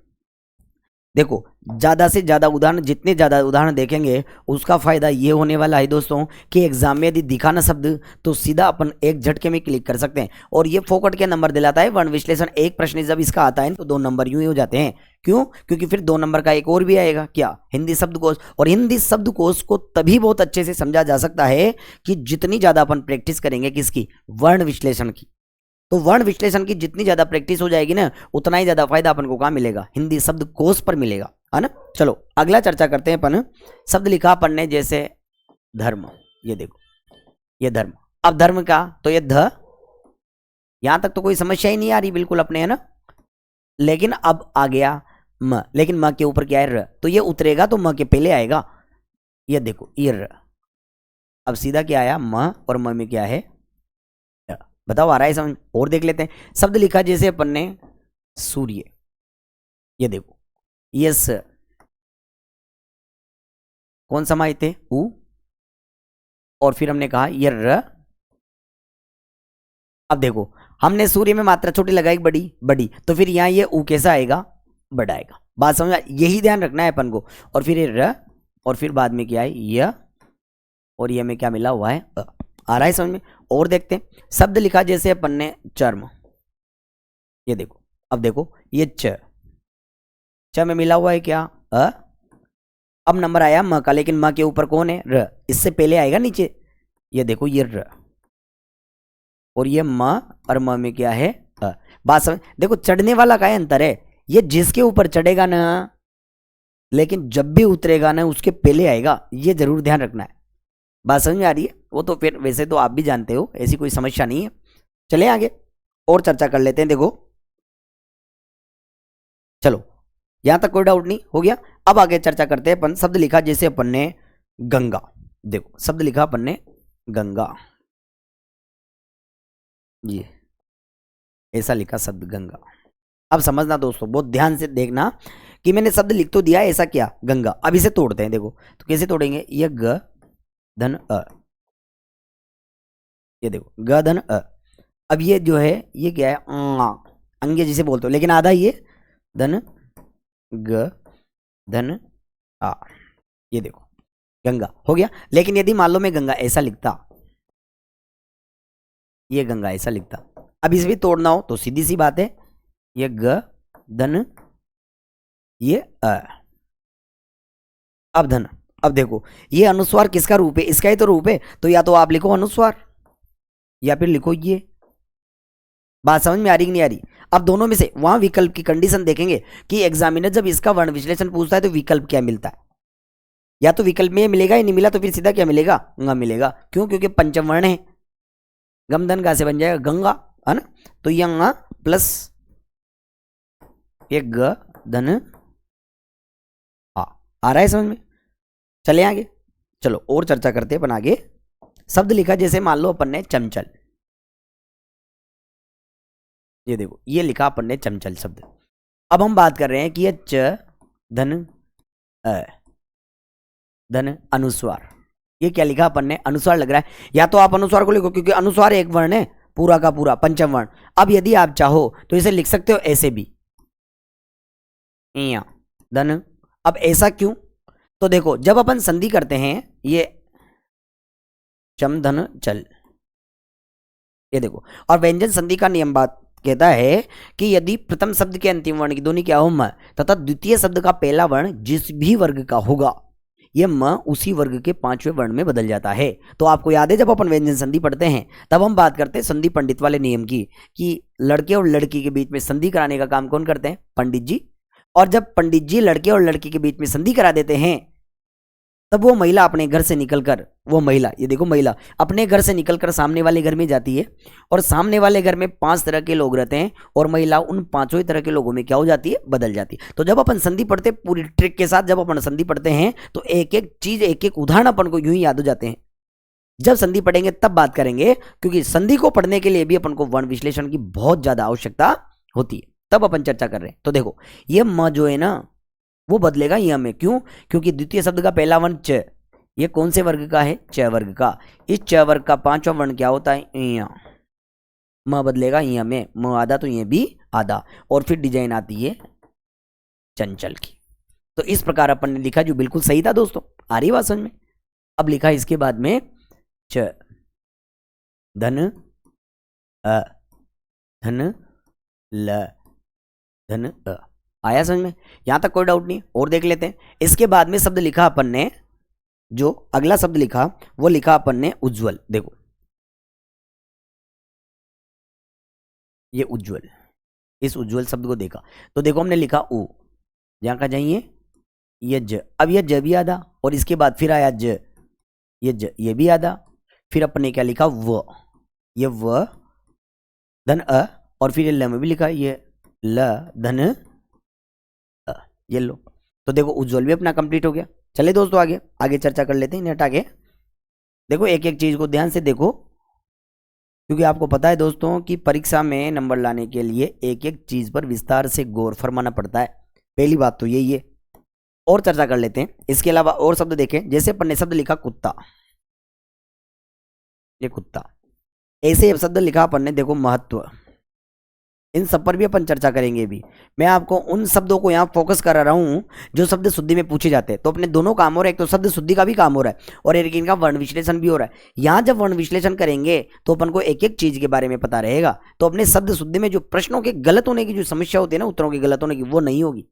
देखो ज्यादा से ज्यादा उदाहरण, जितने ज्यादा उदाहरण देखेंगे उसका फायदा ये होने वाला है दोस्तों कि एग्जाम में यदि दिखा ना शब्द तो सीधा अपन एक झटके में क्लिक कर सकते हैं। और ये फोकट के नंबर दिलाता है। वर्ण विश्लेषण एक प्रश्न जब इसका आता है तो 2 नंबर यूं ही हो जाते हैं। क्यों, क्योंकि फिर 2 नंबर का एक और भी आएगा, क्या, हिंदी शब्दकोश। और हिंदी शब्दकोश को तभी बहुत अच्छे से समझा जा सकता है कि जितनी ज्यादा अपन प्रैक्टिस करेंगे किसकी, वर्ण विश्लेषण की। तो वर्ण विश्लेषण की जितनी ज्यादा प्रैक्टिस हो जाएगी ना, उतना ही ज्यादा फायदा अपन को कहां मिलेगा, हिंदी शब्दकोश पर मिलेगा, है ना। चलो अगला चर्चा करते हैं अपन। शब्द लिखा अपन ने जैसे धर्म, ये देखो ये धर्म। अब धर्म का तो ये ध, यहां तक तो कोई समस्या ही नहीं आ रही बिल्कुल अपने, है ना। लेकिन अब आ गया म, लेकिन म के ऊपर क्या है, र, तो ये उतरेगा तो म के पहले आएगा। ये देखो ये र। अब सीधा क्या आया, म, और म में क्या है, बताओ आ रहा है समझ। और देख लेते हैं। शब्द लिखा जैसे अपन ने सूर्य, ये देखो यस, कौन समाहित थे, उ, और फिर हमने कहा ये र। अब देखो हमने सूर्य में मात्रा छोटी लगाई, बड़ी बड़ी, तो फिर यहां ये उ कैसा आएगा, बड़ा आएगा। बात समझ, यही ध्यान रखना है अपन को। और फिर ये र, और फिर बाद में क्या है य, और ये में क्या मिला हुआ है, आ रहा है समझ में। और देखते हैं। शब्द लिखा जैसे अपन ने चर्म, ये देखो। अब देखो ये च में मिला हुआ है क्या, अ। अब नंबर आया म का, लेकिन म के ऊपर कौन है, र, इससे पहले आएगा नीचे। ये देखो ये र, और ये म, और म में क्या है, अ। बात समझ, देखो चढ़ने वाला का अंतर है, ये जिसके ऊपर चढ़ेगा ना, लेकिन जब भी उतरेगा ना उसके पहले आएगा, ये जरूर ध्यान रखना है। बात समझ में आ रही है। वो तो फिर वैसे तो आप भी जानते हो, ऐसी कोई समस्या नहीं है। चले आगे और चर्चा कर लेते हैं। देखो चलो यहां तक कोई डाउट नहीं हो गया। अब आगे चर्चा करते हैं अपन। शब्द लिखा जैसे अपन ने गंगा, देखो शब्द लिखा अपन ने गंगा, ये ऐसा लिखा शब्द गंगा। अब समझना दोस्तों, बहुत ध्यान से देखना कि मैंने शब्द लिख तो दिया, ऐसा क्या, गंगा। अब इसे तोड़ते हैं। देखो तो कैसे तोड़ेंगे, ये ग धन अ, ये देखो ग धन अ। अब ये जो है ये क्या है, अंगे जिसे बोलते हो, लेकिन आधा ये धन ग धन आ, ये देखो गंगा हो गया। लेकिन यदि मान लो मैं गंगा ऐसा लिखता, ये गंगा ऐसा लिखता, अब इसे भी तोड़ना हो तो सीधी सी बात है, ये ग धन ये अ, अब धन। अब देखो ये अनुस्वार किसका रूप है, इसका ही तो रूप है। तो या तो आप लिखो अनुस्वार या फिर लिखो ये। बात समझ में आ रही कि नहीं आ रही। अब दोनों में से वहां विकल्प की कंडीशन देखेंगे कि एग्जामिनर जब इसका वर्ण विश्लेषण पूछता है तो विकल्प क्या मिलता है। या तो विकल्प में मिलेगा, या नहीं मिला तो फिर सीधा क्या मिलेगा, ग मिलेगा। क्यों, क्योंकि पंचम वर्ण है। गम धन गा से बन जाएगा गंगा, है ना। तो ये ग प्लस एक ग धन आ रहा है समझ में। चले आगे, चलो और चर्चा करते हैं अपन आगे। शब्द लिखा जैसे मान लो अपन ने चंचल, ये देखो ये लिखा अपन ने चंचल शब्द। अब हम बात कर रहे हैं कि ये च धन अ धन अनुस्वार, ये क्या लिखा अपन ने, अनुस्वार लग रहा है। या तो आप अनुस्वार को लिखो क्योंकि अनुस्वार एक वर्ण है पूरा का पूरा, पंचम वर्ण। अब यदि आप चाहो तो इसे लिख सकते हो ऐसे भी, धन। अब ऐसा क्यों, तो देखो जब अपन संधि करते हैं, ये चम धन चल, ये देखो। और व्यंजन संधि का नियम बात कहता है कि यदि प्रथम शब्द के अंतिम वर्ण की ध्वनि क्या हो, म, तथा द्वितीय शब्द का पहला वर्ण जिस भी वर्ग का होगा, यह म उसी वर्ग के 5वें वर्ण में बदल जाता है। तो आपको याद है जब अपन व्यंजन संधि पढ़ते हैं तब हम बात करते हैं संधि पंडित वाले नियम की, कि लड़के और लड़की के बीच में संधि कराने का काम कौन करते हैं, पंडित जी। और जब पंडित जी लड़के और लड़की के बीच में संधि करा देते हैं तब वो महिला अपने घर से निकलकर, वो महिला, ये देखो महिला अपने घर से निकलकर सामने वाले घर में जाती है, और सामने वाले घर में 5 तरह के लोग रहते हैं, और महिला उन 5 ही तरह के लोगों में क्या हो जाती है, बदल जाती है। तो जब अपन संधि पढ़ते, पूरी ट्रिक के साथ जब अपन संधि पढ़ते हैं, तो एक एक चीज, एक एक उदाहरण अपन को यूं ही याद हो जाते हैं। जब संधि पढ़ेंगे तब बात करेंगे, क्योंकि संधि को पढ़ने के लिए भी अपन को वर्ण विश्लेषण की बहुत ज्यादा आवश्यकता होती है, तब अपन चर्चा कर रहे हैं। तो देखो ये म जो है ना, वो बदलेगा य में। क्यों? क्योंकि द्वितीय शब्द का पहला वर्ण च, ये कौन से वर्ग का है, च वर्ग का। इस च वर्ग का 5वां वर्ण क्या होता है, य। म बदलेगा य में, म आधा तो ये भी आधा, और फिर डिजाइन आती है चंचल की। तो इस प्रकार अपन ने लिखा, जो बिल्कुल सही था दोस्तों, आ रही बात समझ में। अब लिखा इसके बाद में च धन अ धन ल धन अ, आया समझ में? यहां तक कोई डाउट नहीं, और देख लेते हैं। इसके बाद में शब्द लिखा अपन ने, जो अगला शब्द लिखा वो लिखा अपन ने उज्ज्वल। देखो ये उज्ज्वल, इस उज्ज्वल शब्द को देखा तो देखो हमने लिखा उ, जहां का जाइए ये ज। अब ये ज भी आधा, और इसके बाद फिर आया ज, ये ज ये भी आधा, फिर अपन ने क्या लिखा व, ये व धन अ, और फिर ये ल में भी लिखा ये ल धन अ, ये लो। तो देखो उज्ज्वल भी अपना कंप्लीट हो गया। चले दोस्तों आगे आगे चर्चा कर लेते हैं, नेट आगे। देखो एक एक चीज को ध्यान से देखो, क्योंकि आपको पता है दोस्तों कि परीक्षा में नंबर लाने के लिए एक एक चीज पर विस्तार से गौर फरमाना पड़ता है। पहली बात तो यही है, और चर्चा कर लेते हैं। इसके अलावा और शब्द देखें, जैसे अपन ने शब्द लिखा कुत्ता, ये कुत्ता, ऐसे शब्द लिखा अपन ने देखो महत्व, इन सब पर भी अपन चर्चा करेंगे। भी मैं आपको उन शब्दों को यहाँ फोकस कर रहा हूँ जो शब्द शुद्धि में पूछे जाते हैं। तो अपने दोनों काम हो रहे हैं, एक तो शब्द शुद्धि का भी काम हो रहा है, और एक इनका वर्ण विश्लेषण भी हो रहा है। यहाँ जब वर्ण विश्लेषण करेंगे तो अपन को एक एक चीज के बारे में पता रहेगा। तो अपने शब्द शुद्धि में जो प्रश्नों के गलत होने की जो समस्या होती है ना, उत्तरों के गलत होने की, वो नहीं होगी।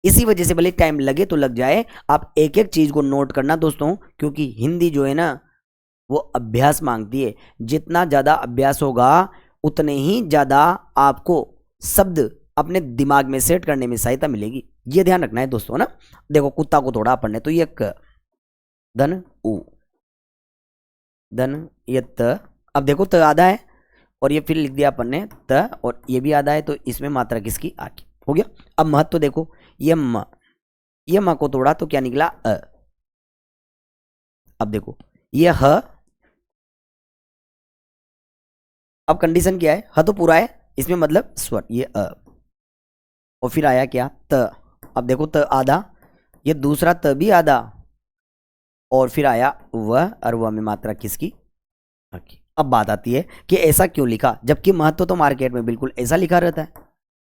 इसी वजह से भले टाइम लगे तो लग जाए, आप एक एक चीज को नोट करना दोस्तों, क्योंकि हिंदी जो है ना वो अभ्यास मांगती है। जितना ज्यादा अभ्यास होगा उतने ही ज्यादा आपको शब्द अपने दिमाग में सेट करने में सहायता मिलेगी। ये ध्यान रखना है दोस्तों ना। देखो कुत्ता को थोड़ा अपन ने तो ये क धन उ धन ये त, अब देखो त आधा है, और ये फिर लिख दिया अपन ने त, और ये भी आधा है, तो इसमें मात्रा किसकी, आ की, हो गया। अब महत्व देखो, ये म को तोड़ा तो क्या निकला, अ। अब देखो ये ह, अब कंडीशन क्या है, ह तो पूरा है, इसमें मतलब स्वर, ये अ, और फिर आया क्या, त। अब देखो त आधा, ये दूसरा त भी आधा, और फिर आया व, और व में मात्रा किसकी, अ की। अब बात आती है कि ऐसा क्यों लिखा, जबकि महत्व तो मार्केट में बिल्कुल ऐसा लिखा रहता है।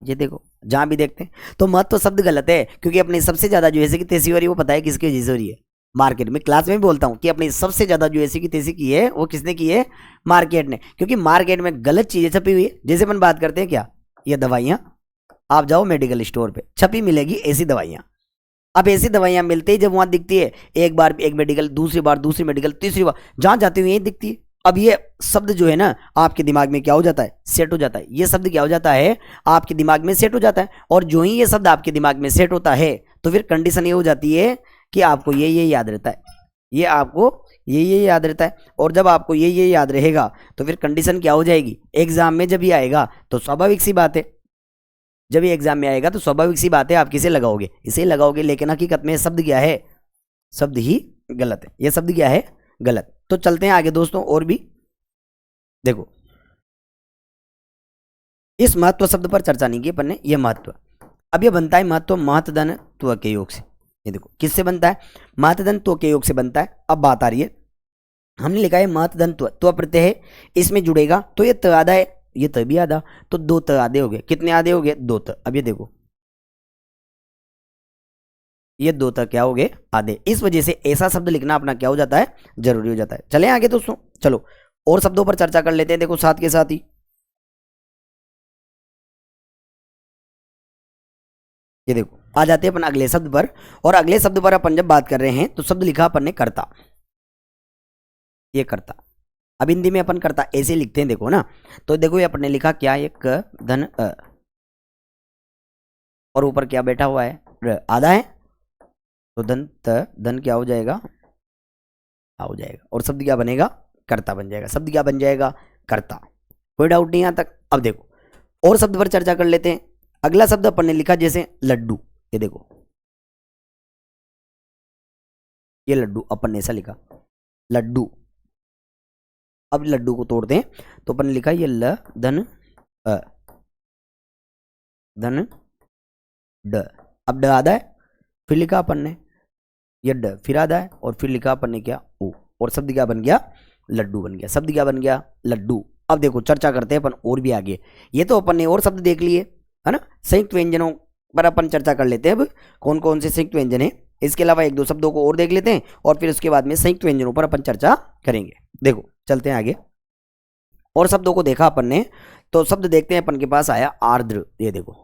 ये देखो जहां भी देखते हैं तो महत्व शब्द गलत है, क्योंकि अपनी सबसे ज्यादा जो ऐसे की तैसी हो रही है वो पता है किसकी वजह से हो रही है, मार्केट में। क्लास में भी बोलता हूं कि अपनी सबसे ज्यादा जो ऐसी की तैसी की है वो किसने की है, मार्केट ने। क्योंकि मार्केट में गलत चीजें छपी हुई है। जैसे अपन बात करते हैं क्या, ये दवाइयां, आप जाओ मेडिकल स्टोर पे, छपी मिलेगी ऐसी दवाइयां। अब ऐसी दवाइयां मिलते ही जब वहां दिखती है, एक बार एक मेडिकल, दूसरी बार दूसरी मेडिकल, तीसरी बार जहां जाती हुई यही दिखती है। अब ये शब्द जो है ना आपके दिमाग में क्या हो जाता है, सेट हो जाता है। ये शब्द क्या हो जाता है, आपके दिमाग में सेट हो जाता है। और जो ही ये शब्द आपके दिमाग में सेट होता है तो फिर कंडीशन ये हो जाती है कि आपको ये याद रहता है, ये आपको ये याद रहता है। और जब आपको ये याद रहेगा तो फिर कंडीशन क्या हो जाएगी, एग्जाम में जब ये आएगा तो स्वाभाविक सी बात है, जब ये एग्जाम में आएगा तो स्वाभाविक सी बात है आप किसे लगाओगे, इसे लगाओगे। लेकिन हकीकत में शब्द क्या है, शब्द ही गलत है, ये शब्द क्या है, गलत। तो चलते हैं आगे दोस्तों, और भी देखो इस महत्व शब्द पर चर्चा नहीं की अपन ने, ये महत्व। अब ये बनता है महत्व महतधन त्व के योग से। ये देखो किससे बनता है, महतधन त्व के योग से बनता है। अब बात आ रही है, हमने लिखा है महतधन त्व प्रत्यय है, इसमें जुड़ेगा तो ये त आधा है, ये त भी आधा, तो 2 त आधे हो गए। कितने आधे हो गए, 2 त। अब ये देखो ये 2 त क्या हो गए, आधे। इस वजह से ऐसा शब्द लिखना अपना क्या हो जाता है, जरूरी हो जाता है। चले आगे दोस्तों, चलो और शब्दों पर चर्चा कर लेते हैं। देखो साथ के साथ ही ये देखो आ जाते हैं अपन अगले शब्द पर। और अगले शब्द पर अपन जब बात कर रहे हैं तो शब्द लिखा अपन ने कर्ता, ये कर्ता। अब हिंदी में अपन कर्ता ऐसे लिखते हैं देखो ना, तो देखो ये अपन ने लिखा क्या, ये क धन अ, और ऊपर क्या बैठा हुआ है, आधा है, तो धन त, धन क्या हो जाएगा, आ हो जाएगा और शब्द क्या बनेगा, कर्ता बन जाएगा। शब्द क्या बन जाएगा, कर्ता। कोई डाउट नहीं यहां तक। अब देखो और शब्द पर चर्चा कर लेते हैं। अगला शब्द अपन ने लिखा जैसे लड्डू, ये देखो ये लड्डू अपन ने ऐसा लिखा लड्डू। अब लड्डू को तोड़ते हैं तो अपन ने लिखा ये ल धन अ धन ड। अब ड आधा है, फिर लिखा अपन ने ये ड, फिर आधा है और फिर लिखा अपन ने क्या ओ, और शब्द क्या बन गया, लड्डू बन गया। शब्द क्या बन गया, लड्डू। अब देखो चर्चा करते हैं अपन और भी आगे। ये तो अपन ने और शब्द देख लिए है ना, संयुक्त व्यंजनों पर अपन चर्चा कर लेते हैं। अब कौन कौन से संयुक्त व्यंजन है, इसके अलावा एक दो शब्दों को और देख लेते हैं और फिर उसके बाद में संयुक्त व्यंजनों पर अपन चर्चा करेंगे। देखो चलते हैं आगे। और शब्दों को देखा अपन ने तो शब्द देखते हैं अपन के पास आया आर्द्र। ये देखो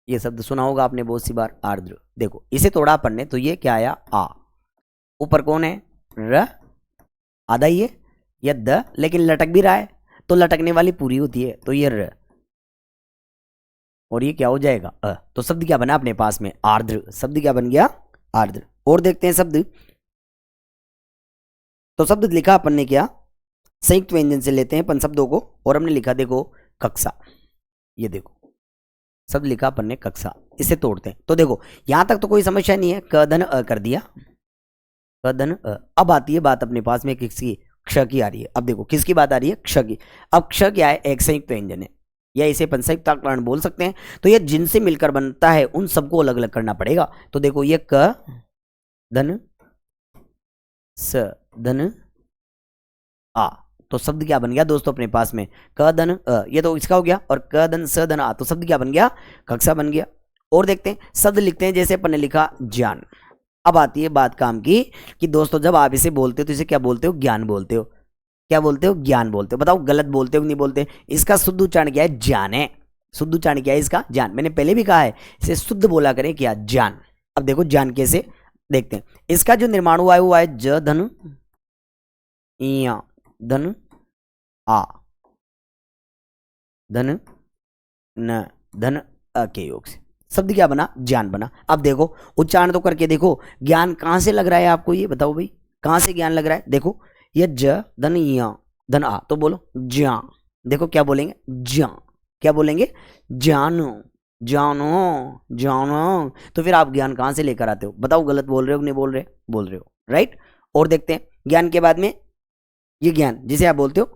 ये शब्द सुना होगा आपने बहुत सी बार, आर्द्र। देखो इसे तोड़ा अपन ने तो ये क्या आया आ, ऊपर कौन है र, आधा ही है या द, लेकिन लटक भी रहा है तो लटकने वाली पूरी होती है तो ये र, और ये क्या हो जाएगा अ। तो शब्द क्या बना अपने पास में, आर्द्र। शब्द क्या बन गया, आर्द्र। और देखते हैं शब्द। तो शब्द लिखा अपन ने क्या, संयुक्त व्यंजन से लेते हैं अपन शब्दों को और हमने लिखा देखो कक्षा। ये देखो शब्द लिखा अपन ने कक्षा, इसे तोड़ते हैं तो देखो यहां तक तो कोई समस्या नहीं है, क धन अ कर दिया, क धन अ। अब आती है बात अपने पास में किसकी, क्ष की आ रही है। अब देखो किसकी बात आ रही है, क्ष की। अब क्ष क्या है, एक संयुक्त व्यंजन है या इसे अपन संयुक्ताकरण बोल सकते हैं। तो ये जिनसे मिलकर बनता है उन सबको अलग अलग करना पड़ेगा। तो देखो ये क धन स धन आ, तो शब्द क्या बन गया दोस्तों अपने पास में, क धन अ, ये तो इसका हो गया, और क धन स धन आ, तो शब्द क्या बन गया, कक्षा बन गया। और देखते हैं शब्द लिखते हैं जैसे अपन ने लिखा ज्ञान। अब आती है बात काम की कि दोस्तों जब आप इसे बोलते हो तो इसे क्या बोलते हो, ज्ञान बोलते हो। क्या बोलते हो, ज्ञान बोलते हो। बताओ गलत बोलते हो कि नहीं बोलते। इसका शुद्ध उच्चारण क्या है, ज्ञान है। शुद्ध उच्चारण क्या है इसका, ज्ञान। मैंने पहले भी कहा है इसे शुद्ध बोला करें क्या, ज्ञान। अब देखो ज्ञान कैसे देखते हैं। इसका जो निर्माण हुआ है वो है ज धन इया धन आ धन न धन अ के योग से शब्द क्या बना, ज्ञान बना। अब देखो उच्चारण तो करके देखो, ज्ञान कहां से लग रहा है आपको, ये बताओ भाई कहां से ज्ञान लग रहा है। देखो ये ज धन या धन आ, तो बोलो ज्ञा। देखो क्या बोलेंगे, ज्ञा। क्या बोलेंगे, जानो जानो जानो। तो फिर आप ज्ञान कहां से लेकर आते हो, बताओ गलत बोल रहे हो कि नहीं बोल रहे, बोल रहे हो, राइट। और देखते हैं ज्ञान के बाद में ये ज्ञान जिसे आप बोलते हो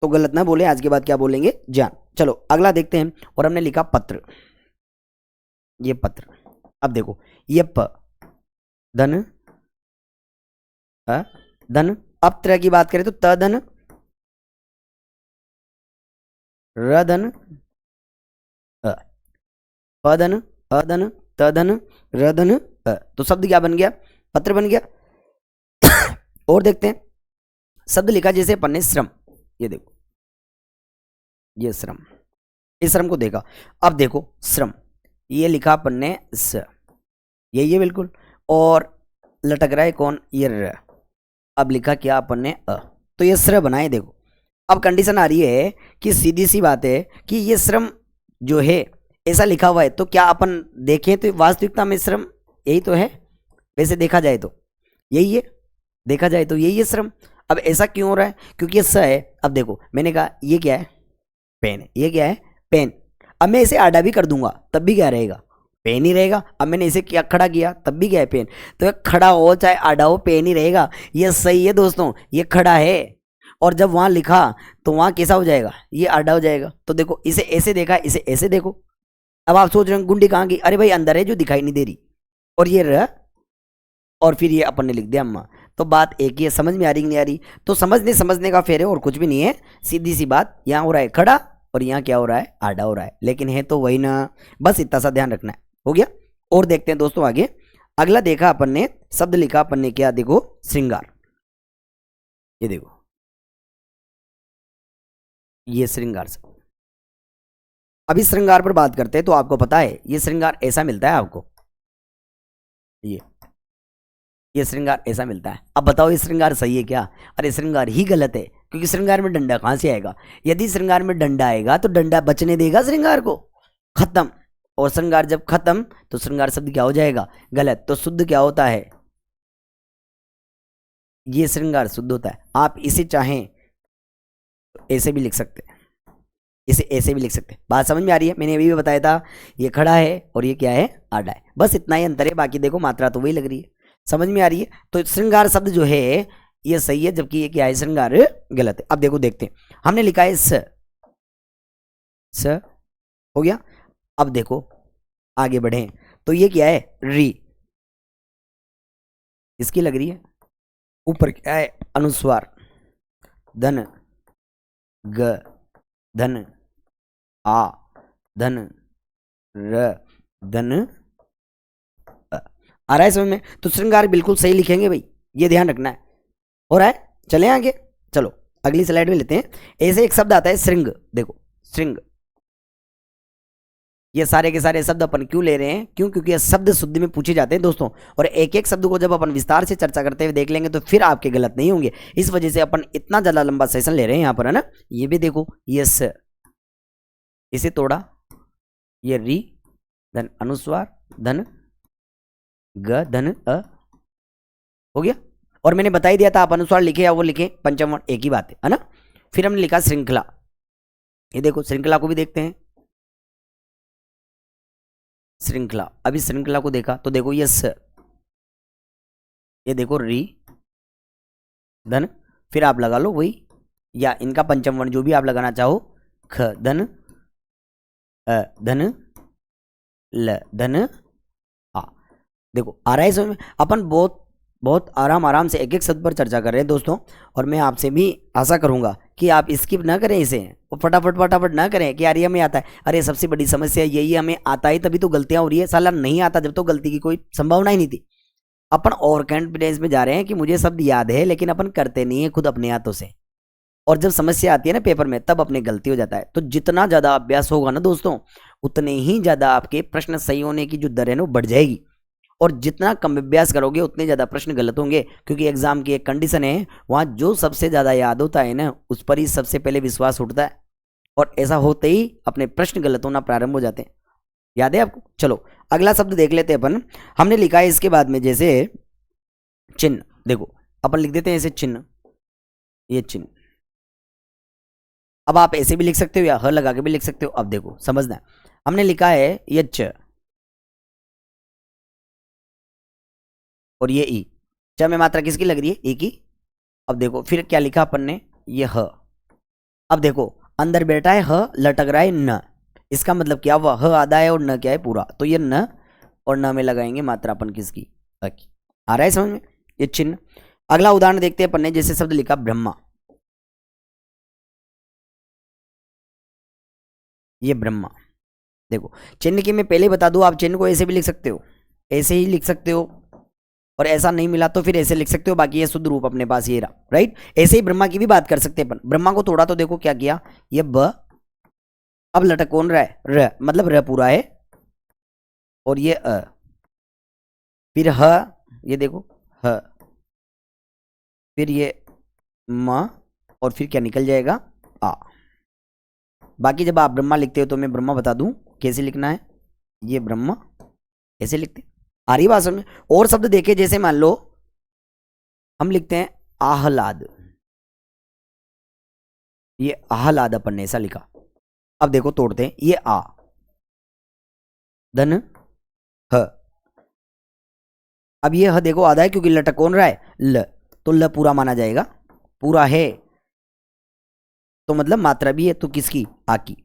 तो गलत ना बोले, आज के बाद क्या बोलेंगे, ज्ञान। चलो अगला देखते हैं। और हमने लिखा पत्र, ये पत्र। अब देखो ये प धन अ धन। अब तरह की बात करें तो त धन र धन अ, प धन अ धन त धन र धन अ, तो शब्द क्या बन गया, पत्र बन गया। और देखते हैं शब्द लिखा जैसे अपन ने श्रम। ये देखो ये श्रम, इस श्रम को देखा। अब देखो श्रम, ये लिखा अपन ने स, ये बिल्कुल, और लटक रहा है कौन, ये र। अब लिखा क्या अपन ने अ, तो ये श्र बनाए। देखो अब कंडीशन आ रही है कि सीधी सी बात है कि ये श्रम जो है ऐसा लिखा हुआ है, तो क्या अपन देखें तो वास्तविकता में श्रम यही तो है। वैसे देखा जाए तो यही है, देखा जाए तो यही है श्रम। अब ऐसा क्यों हो रहा है, क्योंकि ये स है। अब देखो मैंने कहा ये क्या है, पेन है। ये क्या है, पेन। अब मैं इसे आड़ा भी कर दूंगा तब भी क्या रहेगा, पेन ही रहेगा। अब मैंने इसे क्या खड़ा किया तब भी क्या है, पेन। तो खड़ा हो चाहे आड़ा हो, पेन ही रहेगा। ये सही है दोस्तों, ये खड़ा है। और जब वहां लिखा तो वहां कैसा हो जाएगा, ये आड़ा हो जाएगा। तो देखो इसे ऐसे देखा, इसे ऐसे देखो। अब आप सोच रहे हैं गुंडी कहाँ की, अरे भाई अंदर है जो दिखाई नहीं दे रही। और ये र, और फिर ये अपन ने लिख दिया अम्मा। तो बात एक ही है, समझ में आ रही नहीं आ रही। तो समझने का फेर है और कुछ भी नहीं है, सीधी सी बात। यहाँ हो रहा है खड़ा और यहाँ क्या हो रहा है, आड़ा हो रहा है, लेकिन है तो वही ना। बस इतना सा ध्यान रखना है, हो गया। और देखते हैं दोस्तों आगे। अगला देखा अपन ने, शब्द लिखा अपन ने क्या, देखो श्रृंगार। ये देखो ये श्रृंगार से। अभी श्रृंगार पर बात करते हैं। तो आपको पता है ये श्रृंगार ऐसा मिलता है आपको, ये श्रृंगार ऐसा मिलता है। अब बताओ ये श्रृंगार सही है क्या, अरे श्रृंगार ही गलत है, क्योंकि श्रृंगार में डंडा कहां से आएगा। यदि श्रृंगार में डंडा आएगा तो डंडा बचने देगा श्रृंगार को, खत्म। और श्रृंगार जब खत्म तो श्रृंगार शब्द क्या हो जाएगा, गलत। तो शुद्ध क्या होता है, ये श्रृंगार शुद्ध होता है। आप इसे चाहें तो ऐसे भी लिख सकते हैं, इसे ऐसे भी लिख सकते हैं। बात समझ में आ रही है? मैंने अभी भी बताया था ये खड़ा है और ये क्या है, आड़ा है, बस इतना ही अंतर है, बाकी देखो मात्रा तो वही लग रही है। समझ में आ रही है? तो श्रृंगार शब्द जो है ये सही है, जबकि ये क्या है, श्रृंगार गलत है। अब देखो देखते हैं, हमने लिखा है स हो गया। अब देखो आगे बढ़े तो ये क्या है, री, इसकी लग रही है। ऊपर क्या है, अनुस्वार, धन ग, धन आ, धन र, धन अ। आ रहा है समझ में? तो श्रृंगार बिल्कुल सही लिखेंगे भाई, ये ध्यान रखना है। हो रहा है? चलें आगे, चलो अगली स्लाइड में लेते हैं। ऐसे एक शब्द आता है श्रृंग, देखो श्रृंग, ये सारे के सारे शब्द अपन क्यों ले रहे हैं? क्यों? क्योंकि ये शब्द शुद्धि में पूछे जाते हैं दोस्तों, और एक एक शब्द को जब अपन विस्तार से चर्चा करते हुए देख लेंगे तो फिर आपके गलत नहीं होंगे। इस वजह से अपन इतना ज्यादा लंबा सेशन ले रहे हैं यहाँ पर, है ना। ये भी देखो, ये स, इसे तोड़ा, ये री, धन अनुस्वार, धन ग, धन अ, हो गया। और मैंने बता ही दिया था, आप अनुस्वार लिखे या वो लिखे, पंचम वर्ण एक ही बात है ना। फिर हमने लिखा श्रृंखला, ये देखो श्रृंखला को भी देखते हैं। श्रृंखला, अभी श्रृंखला को देखा तो देखो ये स, ये देखो री, धन, फिर आप लगा लो वही, या इनका पंचम वर्ण जो भी आप लगाना चाहो, ख, धन अ, धन ल, धन आ। देखो आ रहा है समझ में? अपन बहुत बहुत आराम से एक एक शब्द पर चर्चा कर रहे हैं दोस्तों, और मैं आपसे भी आशा करूंगा कि आप स्किप ना करें इसे, और फटाफट ना करें कि यार ये हमें आता है। अरे सबसे बड़ी समस्या यही है, हमें आता है तभी तो गलतियां हो रही है। साला नहीं आता जब तो गलती की कोई संभावना ही नहीं थी। अपन और कॉन्फिडेंस में जा रहे हैं कि मुझे शब्द याद है, लेकिन अपन करते नहीं है खुद अपने हाथों से, और जब समस्या आती है ना पेपर में तब अपनी गलती हो जाता है। तो जितना ज्यादा अभ्यास होगा ना दोस्तों, उतने ही ज्यादा आपके प्रश्न सही होने की जो दर है ना वो बढ़ जाएगी, और जितना कम अभ्यास करोगे उतने ज़्यादा प्रश्न गलत होंगे। क्योंकि एग्जाम की एक कंडीशन है, वहाँ जो सबसे ज़्यादा याद होता है ना उस पर ही सबसे पहले विश्वास उठता है, और ऐसा होते ही अपने प्रश्न गलत होना प्रारंभ हो जाते हैं। याद है आपको? चलो अगला शब्द देख लेते हैं अपन। हमने लिखा है इसके बाद में जैसे चिन्ह, देखो अपन लिख देते हैं ऐसे चिन्ह, ये चिन्ह। अब आप ऐसे भी लिख सकते हो या ह लगा के भी लिख सकते हो। अब देखो समझना, हमने लिखा है ये च और ये ई, च में मात्रा किसकी लग रही है? ई की। अब देखो फिर क्या लिखा अपन ने, ये ह। अब देखो अंदर बैठा है ह, लटक रहा है न, इसका मतलब क्या हुआ, ह आधा है और न क्या है, पूरा। तो ये न और न में लगाएंगे मात्रा अपन किसकी, अ की। आ रहा है समझ में? ये चिन्ह। अगला उदाहरण देखते हैं अपन ने, जैसे शब्द लिखा ब्रह्मा, ये ब्रह्मा। देखो चिन्ह की मैं पहले बता दूं, आप चिन्ह को ऐसे भी लिख सकते हो, ऐसे ही लिख सकते हो, और ऐसा नहीं मिला तो फिर ऐसे लिख सकते हो। बाकी ये शुद्ध रूप अपने पास ये रहा, राइट। ऐसे ही ब्रह्मा की भी बात कर सकते हैं अपन। ब्रह्मा को तोड़ा तो देखो क्या किया, ये ब, अब लटक कौन रहा है, र, मतलब र पूरा है, और ये अ, फिर ह, ये देखो ह, फिर ये म, और फिर क्या निकल जाएगा, आ। बाकी जब आप ब्रह्मा लिखते हो तो मैं ब्रह्मा बता दूं कैसे लिखना है, ये ब्रह्मा ऐसे लिखते हैं। आ रही बात समझ में? और शब्द देखे, जैसे मान लो हम लिखते हैं आह्लाद, ये आह्लाद अपन ने ऐसा लिखा। अब देखो तोड़ते हैं, ये आ, धन ह, अब ये ह देखो आधा है क्योंकि लटक कौन रहा है, ल, तो ल पूरा माना जाएगा, पूरा है तो मतलब मात्रा भी है, तो किसकी, आ की।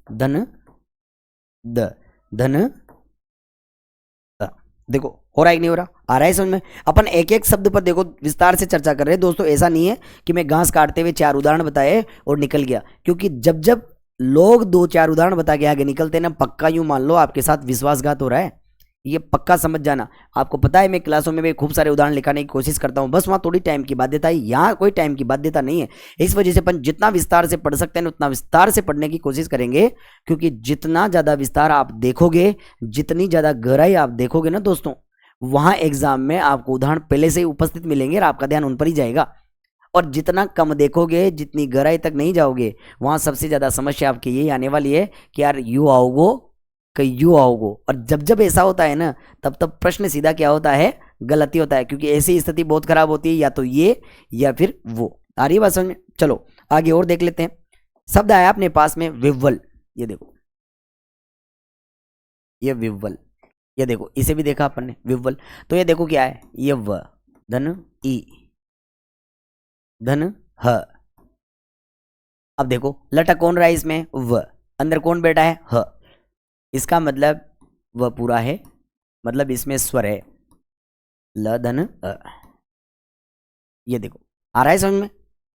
धन द, धन द। देखो हो रहा है कि नहीं हो रहा? आ रहा है समझ में? अपन एक एक शब्द पर देखो विस्तार से चर्चा कर रहे हैं दोस्तों। ऐसा नहीं है कि मैं घास काटते हुए 4 उदाहरण बताए और निकल गया, क्योंकि जब जब लोग 2-4 उदाहरण बता के आगे निकलते हैं ना, पक्का यूं मान लो आपके साथ विश्वासघात हो रहा है, ये पक्का समझ जाना। आपको पता है मैं क्लासों में भी खूब सारे उदाहरण लिखाने की कोशिश करता हूं, बस वहां थोड़ी टाइम की बाध्यता है, यहाँ कोई टाइम की बाध्यता नहीं है। इस वजह से अपन जितना विस्तार से पढ़ सकते हैं उतना विस्तार से पढ़ने की कोशिश करेंगे, क्योंकि जितना ज्यादा विस्तार आप देखोगे, जितनी ज्यादा गहराई आप देखोगे ना दोस्तों, वहां एग्जाम में आपको उदाहरण पहले से ही उपस्थित मिलेंगे और आपका ध्यान उन पर ही जाएगा। और जितना कम देखोगे, जितनी गहराई तक नहीं जाओगे, वहां सबसे ज्यादा समस्या आपकी यही आने वाली है कि यार यू आओगो कि यू आओगो। और जब जब ऐसा होता है ना, तब तब प्रश्न सीधा क्या होता है, गलती होता है, क्योंकि ऐसी स्थिति बहुत खराब होती है, या तो ये या फिर वो। आ रही है बात समझ में? चलो आगे और देख लेते हैं। शब्द आया अपने पास में विव्वल, ये देखो, ये विव्वल, ये देखो, इसे भी देखा अपन ने विव्वल। तो ये देखो क्या है, ये व धन ई धन ह। अब देखो लटक कौन रहा है इसमें, व, अंदर कौन बैठा है, ह। इसका मतलब वह पूरा है, मतलब इसमें स्वर है, ल धन अ। ये देखो आ रहा है समझ में?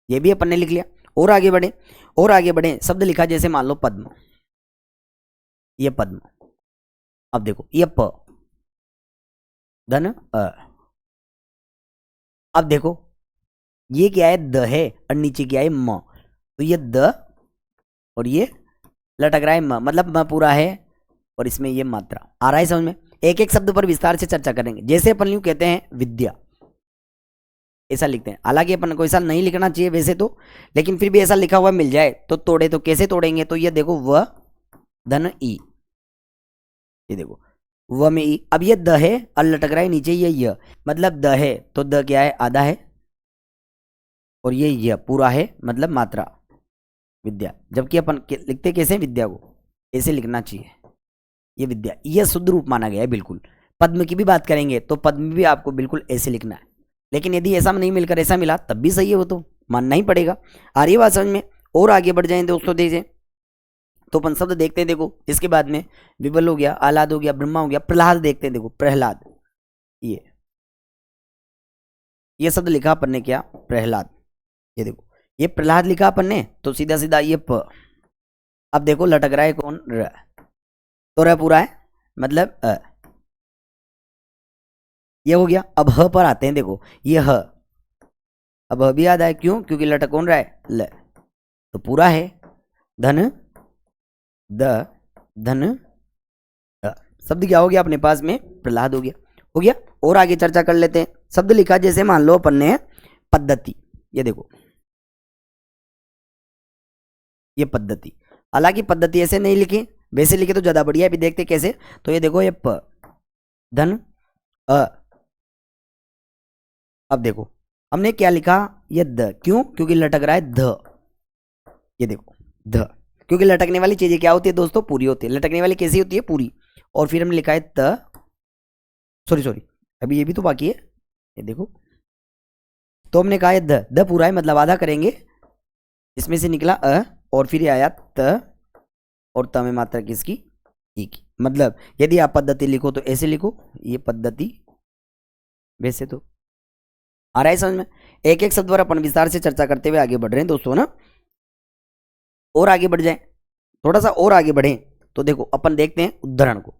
ये भी अपन ने लिख लिया। और आगे बढ़े, और आगे बढ़े, शब्द लिखा जैसे मान लो पद्म, ये पद्म। अब देखो ये प धन अ। अब देखो ये क्या है, द है, और नीचे क्या है, म। तो ये द और ये लटक रहा है म, मतलब म पूरा है, और इसमें ये मात्रा। आ रहा है समझ में? एक एक शब्द पर विस्तार से चर्चा करेंगे। जैसे अपन यूं कहते हैं विद्या, ऐसा लिखते हैं। हालांकि अपन को ऐसा नहीं लिखना चाहिए वैसे तो, लेकिन फिर भी ऐसा लिखा हुआ मिल जाए तो तोड़े तो कैसे तोड़ेंगे? तो ये देखो व धन ई, ये देखो व में ई। अब ये द है और लटक रहा है नीचे ये य, मतलब द है तो द क्या है, आधा है, और ये य पूरा है, मतलब मात्रा विद्या। जबकि अपन लिखते कैसे विद्या को, ऐसे लिखना चाहिए, ये विद्या, यह शुद्ध रूप माना गया है बिल्कुल। पद्म की भी बात करेंगे तो पद्म भी आपको बिल्कुल ऐसे लिखना है, लेकिन यदि ऐसा नहीं मिलकर ऐसा मिला तब भी सही है, वो तो मानना ही पड़ेगा। आ रही है बात समझ में? और आगे बढ़ जाएं दोस्तों, देखिए तो अपन शब्द देखते हैं। देखो इसके बाद में विबल हो गया, आह्लाद हो गया, ब्रह्मा हो गया, प्रहलाद देखते हैं। देखो प्रहलाद, ये शब्द लिखा अपन ने क्या, प्रहलाद। ये देखो ये प्रहलाद लिखा अपन ने, तो सीधा सीधा ये प। अब देखो लटक रहा है कौन, र। तो र पूरा है, मतलब अ। ये हो गया। अब ह पर आते हैं। देखो ये ह, अब ह भी याद आए, क्यों? क्योंकि लटक कौन रहा है, ल। तो पूरा है, धन द धन अ। शब्द क्या हो गया अपने पास में, प्रहलाद हो गया। हो गया। और आगे चर्चा कर लेते हैं। शब्द लिखा जैसे मान लो अपन ने पद्धति, ये देखो ये पद्धति। हालांकि पद्धति ऐसे नहीं लिखी, वैसे लिखे तो ज्यादा बढ़िया है। भी देखते कैसे, तो ये देखो ये प धन अ। अब देखो हमने क्या लिखा, ये द, क्यों? क्योंकि लटक रहा है ध। ये देखो ध, क्योंकि लटकने वाली चीजें क्या होती है दोस्तों, पूरी होती है। लटकने वाली कैसी होती है, पूरी। और फिर हमने लिखा है त, सॉरी सॉरी, अभी ये भी तो बाकी है, ये देखो। तो हमने कहा है द पूरा है, मतलब आधा करेंगे, इसमें से निकला अ, और फिर आया त, और त में मात्रा किसकी, ई की। मतलब यदि आप पद्धति लिखो तो ऐसे लिखो, ये पद्धति, वैसे तो। आ रहा है समझ में? एक एक शब्द पर अपन विस्तार से चर्चा करते हुए आगे बढ़ रहे हैं दोस्तों ना। और आगे बढ़ जाए, थोड़ा सा और आगे बढ़े, तो देखो अपन देखते हैं उदाहरण को।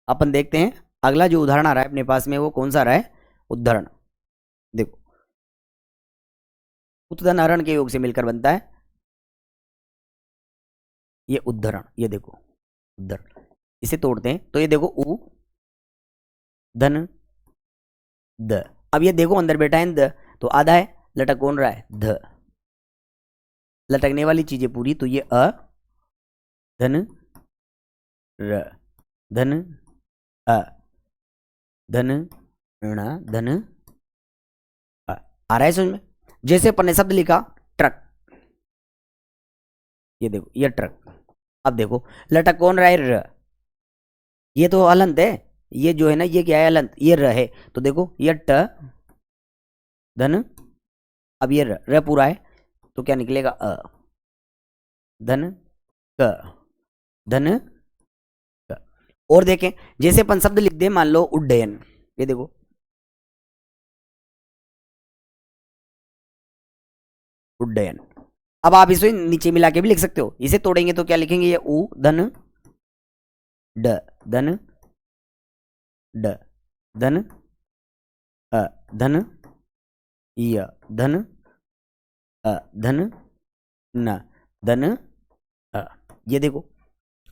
अपन देखते हैं अगला जो उदाहरण आ रहा है अपने पास में, वो कौन सा आ रहा है, उदाहरण। देखो उत्तधन हरण के योग से मिलकर बनता है ये उद्धरण। ये देखो उद्धरण, इसे तोड़ते हैं तो ये देखो उ धन द। अब ये देखो अंदर बैठा है द, तो आधा है, लटक कौन रहा है, ध। लटकने वाली चीजें पूरी, तो ये अ धन र धन अ धन ण धन अ। आ रहा है समझ में? जैसे अपन ने शब्द लिखा ट्रक, ये देखो ये ट्रक। अब देखो लटक कौन रहा है, र। ये तो हलंत है, ये जो है ना ये क्या है, हलंत, ये र है। तो देखो ये ट धन, अब ये र पूरा है, तो क्या निकलेगा, अ धन क धन क। और देखें जैसे अपन शब्द लिख दे, मान लो उड्डयन, ये देखो उड्डयन। अब आप इसे नीचे मिला के भी लिख सकते हो। इसे तोड़ेंगे तो क्या लिखेंगे, ये उ धन ड धन ड धन अ धन य धन अ धन न धन अ। ये देखो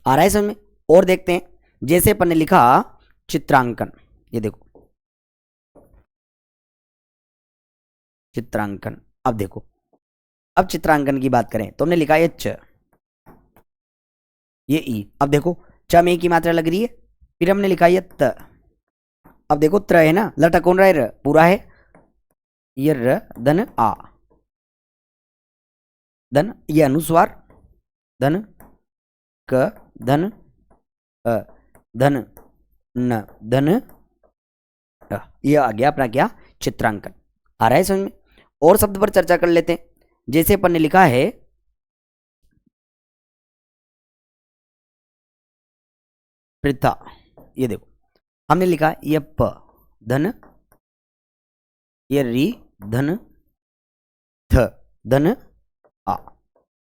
आ रहा है समझ में? और देखते हैं जैसे अपन ने लिखा चित्रांकन, ये देखो चित्रांकन। अब देखो, अब चित्रांकन की बात करें तो हमने लिखा है च, ये ई। अब देखो च में की मात्रा लग रही है, फिर हमने लिखा है त, अब देखो त्र है ना, लटा कौन रहा है, र पूरा है, ये र धन आ, धन ये अनुस्वार, धन क, धन अ, धन न, धन अ। ये आ गया अपना क्या, चित्रांकन। आ रहा है समझ में। और शब्द पर चर्चा कर लेते हैं। जैसे अपन ने लिखा है पृथा, ये देखो हमने लिखा ये प धन, ये री धन थ, धन आ।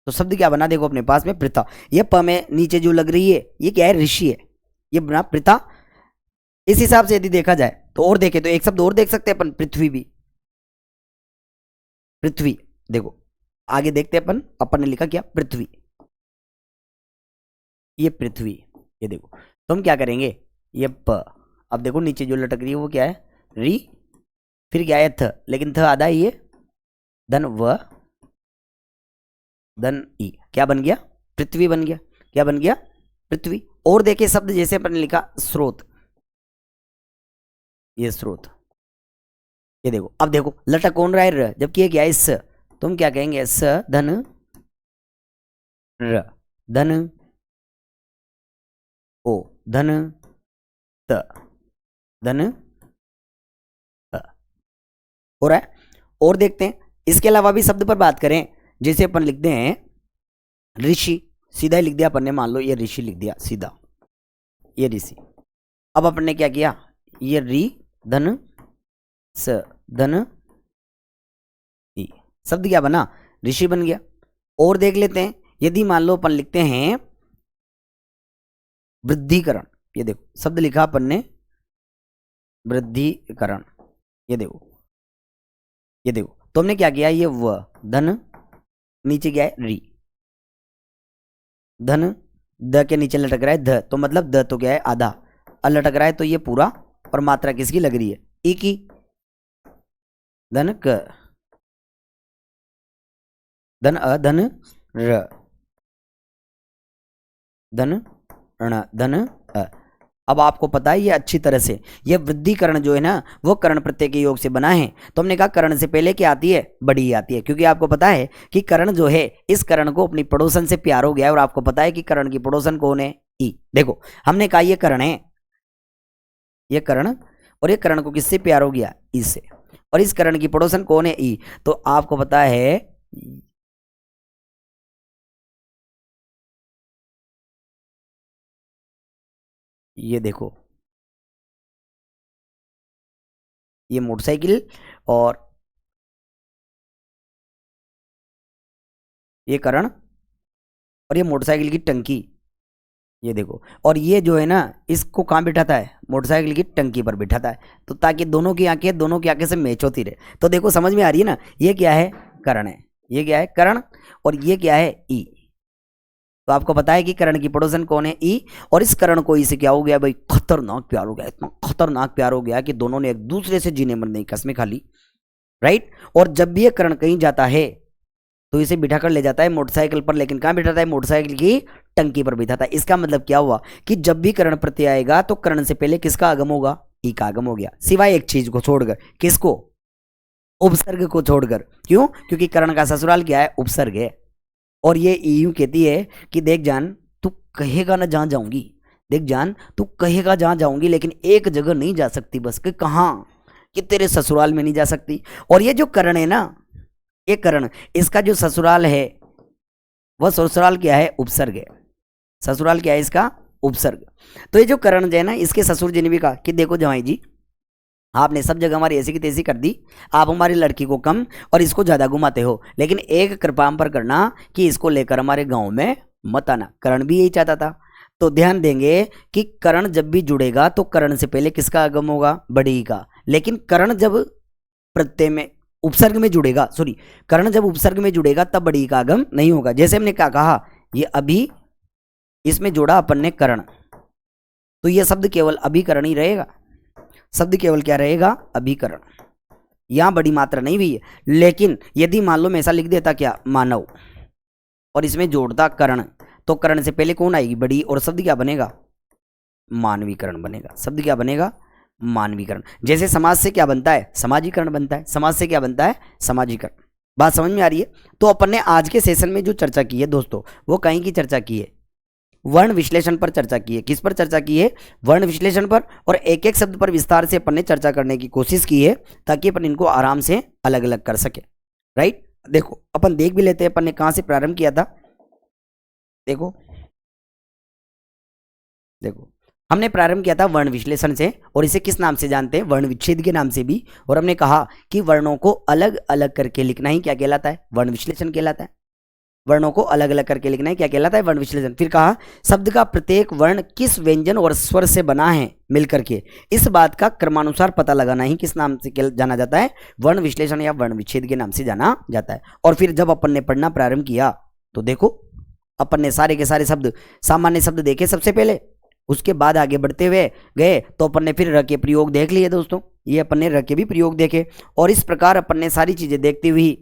तो शब्द क्या बना, देखो अपने पास में पृथा, ये प में नीचे जो लग रही है ये क्या है, ऋषि है, ये बना पृथा। इस हिसाब से यदि देखा जाए तो और देखे तो एक शब्द और देख सकते हैं अपन, पृथ्वी भी, पृथ्वी। देखो आगे देखते हैं अपन ने लिखा क्या, पृथ्वी, ये पृथ्वी, ये देखो। तो हम क्या करेंगे, ये प, अब देखो नीचे जो लटक रही है वो क्या है, री, फिर क्या है थ, लेकिन थ आधा ही है, धन व, धन ई, क्या बन गया, पृथ्वी बन गया। क्या बन गया, पृथ्वी। और देखिए शब्द जैसे अपन ने लिखा स्रोत, ये स्रोत, ये देखो। अब देखो लटक कौन रहा है, र, जबकि ये क्या है, स, तुम क्या कहेंगे, स धन र, धन ओ, धन त, धन अ। हो रहा है। और देखते हैं इसके अलावा भी शब्द पर बात करें, जैसे अपन लिखते हैं ऋषि, सीधा ही लिख दिया अपन ने, मान लो ये ऋषि लिख दिया सीधा, ये ऋषि। अब अपन ने क्या किया, ये री धन स, धन ई, शब्द क्या बना, ऋषि बन गया। और देख लेते हैं, यदि मान लो अपन लिखते हैं वृद्धिकरण, ये देखो शब्द लिखा अपन ने वृद्धिकरण, ये देखो, ये देखो। तो हमने क्या किया, ये व धन, नीचे क्या है री, धन द के नीचे लटक रहा है ध, तो मतलब द तो क्या है आधा, अ लटक रहा है तो ये पूरा, और मात्रा किसकी लग रही है, ई की, धन क, धन अ, धन र, धन ण, धन अ। अब आपको पता है ये अच्छी तरह से, ये वृद्धिकरण जो है ना वो कर्ण प्रत्यय के योग से बना है। तो हमने कहा कर्ण से पहले क्या आती है, बड़ी आती है, क्योंकि आपको पता है कि कर्ण जो है, इस कर्ण को अपनी पड़ोसन से प्यार हो गया है, और आपको पता है कि कर्ण की पड़ोसन कौन है, ई। देखो हमने कहा ये कर्ण है, ये कर्ण, और ये कर्ण को किससे प्यार हो गया, ई से, और इस कर्ण की पड़ोसन कौन है, ई। तो आपको पता है ये देखो, ये मोटरसाइकिल और ये कर्ण, और ये मोटरसाइकिल की टंकी, ये देखो। और ये जो है ना इसको कहाँ बिठाता है, मोटरसाइकिल की टंकी पर बिठाता है, तो ताकि दोनों की आंखें से मैच होती रहे। तो देखो समझ में आ रही है ना, ये क्या है, कर्ण है, ये क्या है कर्ण, और ये क्या है ई। तो आपको पता है कि कर्ण की पड़ोसन कौन है, ई। और इस कर्ण को ई से क्या हो गया भाई, खतरनाक प्यार हो गया, इतना खतरनाक प्यार हो गया कि दोनों ने एक दूसरे से जीने मरने की कसमें खा ली, राइट। और जब भी ये कर्ण कहीं जाता है तो इसे बिठा कर ले जाता है मोटरसाइकिल पर, लेकिन कहां बिठाता है, मोटरसाइकिल की टंकी पर बिठाता है। इसका मतलब क्या हुआ कि जब भी कर्ण प्रत्यय आएगा तो कर्ण से पहले किसका आगम होगा, ई का आगम हो गया, सिवाय एक चीज को छोड़कर, किसको, उपसर्ग को छोड़कर। क्यों, क्योंकि कर्ण का ससुराल क्या है, उपसर्ग है। और ये यूं कहती है कि देख जान तू कहेगा ना जहां जाऊंगी, देख जान तू कहेगा जहां जाऊंगी, लेकिन एक जगह नहीं जा सकती, बस कि कहां, कि तेरे ससुराल में नहीं जा सकती। और ये जो कर्ण है ना, ये कर्ण, इसका जो ससुराल है वह ससुराल क्या है, उपसर्ग है। ससुराल क्या है इसका, उपसर्ग। तो ये जो कर्ण जो है ना, इसके ससुर जी ने भी कहा कि देखो जवाई जी, आपने सब जगह हमारी ऐसी की तैसी कर दी, आप हमारी लड़की को कम और इसको ज्यादा घुमाते हो, लेकिन एक कृपा हम पर करना कि इसको लेकर हमारे गांव में मत आना। कर्ण भी यही चाहता था। तो ध्यान देंगे कि कर्ण जब भी जुड़ेगा तो कर्ण से पहले किसका आगम होगा, बड़ी का। लेकिन कर्ण जब प्रत्यय में उपसर्ग में जुड़ेगा, सॉरी, कर्ण जब उपसर्ग में जुड़ेगा तब बड़ी का आगम नहीं होगा। जैसे हमने क्या कहा, ये अभी, इसमें जोड़ा अपन ने कर्ण, तो यह शब्द केवल अभिकरण ही रहेगा। शब्द केवल क्या रहेगा, अभिकरण। यहां बड़ी मात्रा नहीं हुई है। लेकिन यदि मान लो मैं ऐसा लिख देता क्या, मानव, और इसमें जोड़ता कर्ण, तो कर्ण से पहले कौन आएगी, बड़ी, और शब्द क्या बनेगा, मानवीकरण बनेगा। शब्द क्या बनेगा, मानवीकरण। जैसे समाज से क्या बनता है, समाजीकरण बनता है, समाज से क्या बनता है, समाजीकरण। बात समझ में आ रही है? तो अपन ने आज के सेशन में जो चर्चा की है दोस्तों, वो कहीं की चर्चा की है, वर्ण विश्लेषण पर चर्चा की है। किस पर चर्चा की है, वर्ण विश्लेषण पर। और एक एक शब्द पर विस्तार से अपन ने चर्चा करने की कोशिश की है ताकि अपन इनको आराम से अलग अलग कर सके। राइट, देखो अपन देख भी लेते हैं अपन ने कहां से प्रारंभ किया था। देखो देखो हमने प्रारंभ किया था वर्ण विश्लेषण से, और इसे किस नाम से जानते हैं, वर्ण विच्छेद के नाम से भी। और हमने कहा कि वर्णों को अलग अलग करके लिखना ही क्या कहलाता है, वर्ण विश्लेषण कहलाता है। वर्णों को अलग अलग करके लिखना ही क्या कहलाता है, वर्ण विश्लेषण। फिर कहा शब्द का प्रत्येक वर्ण किस व्यंजन और स्वर से बना है मिलकर के, इस बात का क्रमानुसार पता लगाना ही किस नाम से जाना जाता है, वर्ण विश्लेषण या वर्ण विच्छेद के नाम से जाना जाता है। और फिर जब अपन ने पढ़ना प्रारंभ किया तो देखो अपन ने सारे के सारे शब्द, सामान्य शब्द देखे सबसे पहले, उसके बाद आगे बढ़ते हुए गए तो अपन ने फिर र के प्रयोग देख लिए दोस्तों, ये अपन ने र के भी प्रयोग देखे। और इस प्रकार अपन ने सारी चीजें देखते हुए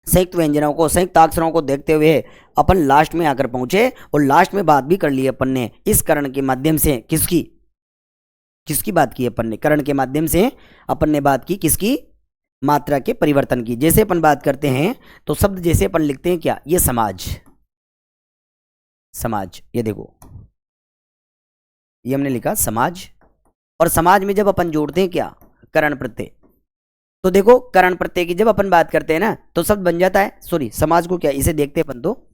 संयुक्त व्यंजनों को, संयुक्त अक्षरों को देखते हुए अपन लास्ट में आकर पहुंचे, और लास्ट में बात भी कर ली अपन ने इस करण के माध्यम से। किसकी बात की अपन ने, करण के माध्यम से अपन ने बात की किसकी, मात्रा के परिवर्तन की। जैसे अपन बात करते हैं तो शब्द जैसे अपन लिखते हैं क्या, ये समाज, समाज, ये देखो ये हमने लिखा समाज। और समाज में जब अपन जोड़ते हैं क्या, करण प्रत्यय, तो देखो करण प्रत्यय की जब अपन बात करते हैं ना तो शब्द बन जाता है, सॉरी समाज को क्या, इसे देखते हैं अपन, तो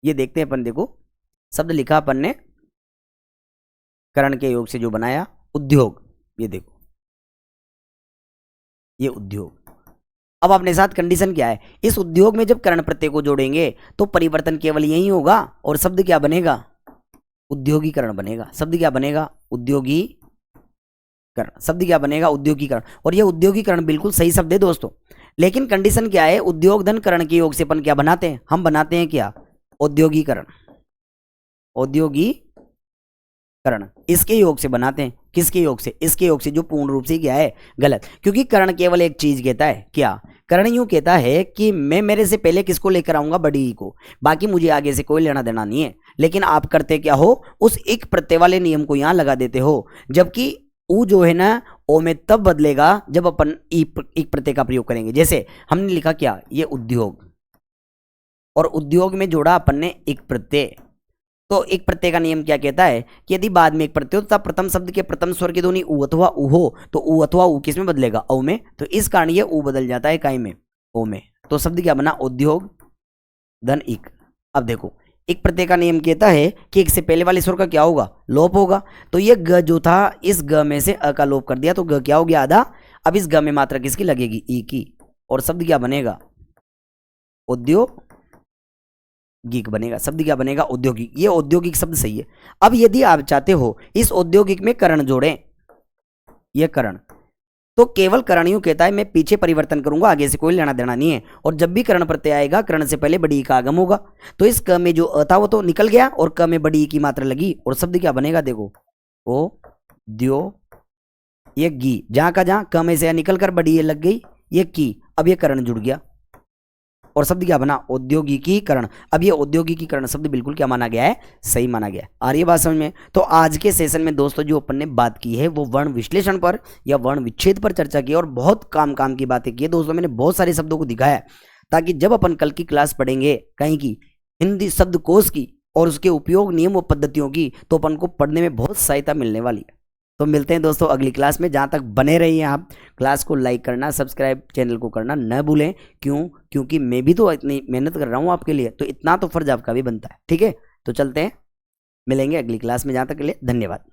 ये देखते हैं अपन, देखो शब्द लिखा अपन ने करण के योग से जो बनाया, उद्योग, ये देखो ये उद्योग। अब अपने साथ कंडीशन क्या है, इस उद्योग में जब करण प्रत्यय को जोड़ेंगे तो परिवर्तन केवल यही होगा, और शब्द क्या बनेगा, उद्योगीकरण बनेगा। शब्द क्या बनेगा, उद्योगीकरण। शब्द क्या बनेगा, उद्योगीकरण। और यह उद्योगीकरण बिल्कुल सही शब्द है दोस्तों, लेकिन कंडीशन क्या है, उद्योग धन करण के योग से अपन क्या बनाते हैं, हम बनाते हैं क्या, औद्योगीकरण। औद्योगीकरण इसके योग से बनाते हैं, किसके योग से, इसके योग से, जो पूर्ण रूप से क्या है, गलत। क्योंकि करण केवल एक चीज कहता है, क्या, करण यूं कहता है कि मैं मेरे से पहले किसको लेकर आऊंगा, बड़ी ई को, बाकी मुझे आगे से कोई लेना देना नहीं है। लेकिन आप करते क्या हो, उस एक प्रत्यय वाले नियम को यहां लगा देते हो, जबकि ऊ जो है ना ओ में तब बदलेगा जब अपन एक प्रत्यय का प्रयोग करेंगे। जैसे हमने लिखा क्या, ये उद्योग, और उद्योग में जोड़ा अपन ने एक प्रत्यय, तो एक प्रत्यय का नियम क्या कहता है कि यदि बाद में एक प्रत्यय हो तथा प्रथम शब्द के प्रथम स्वर की ध्वनि उ अथवा उ हो तो उ अथवा उ किस में बदलेगा, औ में। तो इस कारण ये उ बदल जाता है काय में, ओ में। तो शब्द क्या बना, उद्योग धन इक। अब देखो एक प्रत्यय का नियम कहता है कि एक से पहले वाले स्वर का क्या होगा, लोप होगा। तो ये ग जो था, इस ग में से अ का लोप कर दिया तो ग क्या हो गया, आधा। अब इस ग में मात्रा किसकी लगेगी, ई की, और शब्द क्या बनेगा, उद्योगिक बनेगा। शब्द क्या बनेगा, औद्योगिक। ये औद्योगिक शब्द सही है। अब यदि आप चाहते हो इस औद्योगिक में करण जोड़ें, ये करण, तो केवल करण यूं कहता है मैं पीछे परिवर्तन करूंगा, आगे से कोई लेना देना नहीं है। और जब भी करण प्रत्यय आएगा करण से पहले बड़ी ई का आगम होगा। तो इस क में जो अ था वो तो निकल गया और क में बड़ी ई की मात्रा लगी, और शब्द क्या बनेगा, देखो ओ द्यो, ये गी, जहां का जहां क में से निकल कर बड़ी ए लग गई, ये की, अब ये करण जुड़ गया और शब्द क्या बना, औद्योगिकीकरण। अब ये औद्योगिकीकरण शब्द बिल्कुल क्या माना गया है, सही माना गया है। आ रही है बात समझ में? तो आज के सेशन में दोस्तों जो अपन ने बात की है वो वर्ण विश्लेषण पर या वर्ण विच्छेद पर चर्चा की, और बहुत काम की बातें की है दोस्तों। मैंने बहुत सारे शब्दों को दिखाया ताकि जब अपन कल की क्लास पढ़ेंगे कहीं की हिंदी शब्दकोश की और उसके उपयोग नियम व पद्धतियों की, तो अपन को पढ़ने में बहुत सहायता मिलने वाली है। तो मिलते हैं दोस्तों अगली क्लास में। जहाँ तक बने रहिए आप, क्लास को लाइक करना, सब्सक्राइब चैनल को करना न भूलें। क्योंकि मैं भी तो इतनी मेहनत कर रहा हूँ आपके लिए, तो इतना तो फर्ज आपका भी बनता है। ठीक है, तो चलते हैं, मिलेंगे अगली क्लास में। जहाँ तक के लिए धन्यवाद।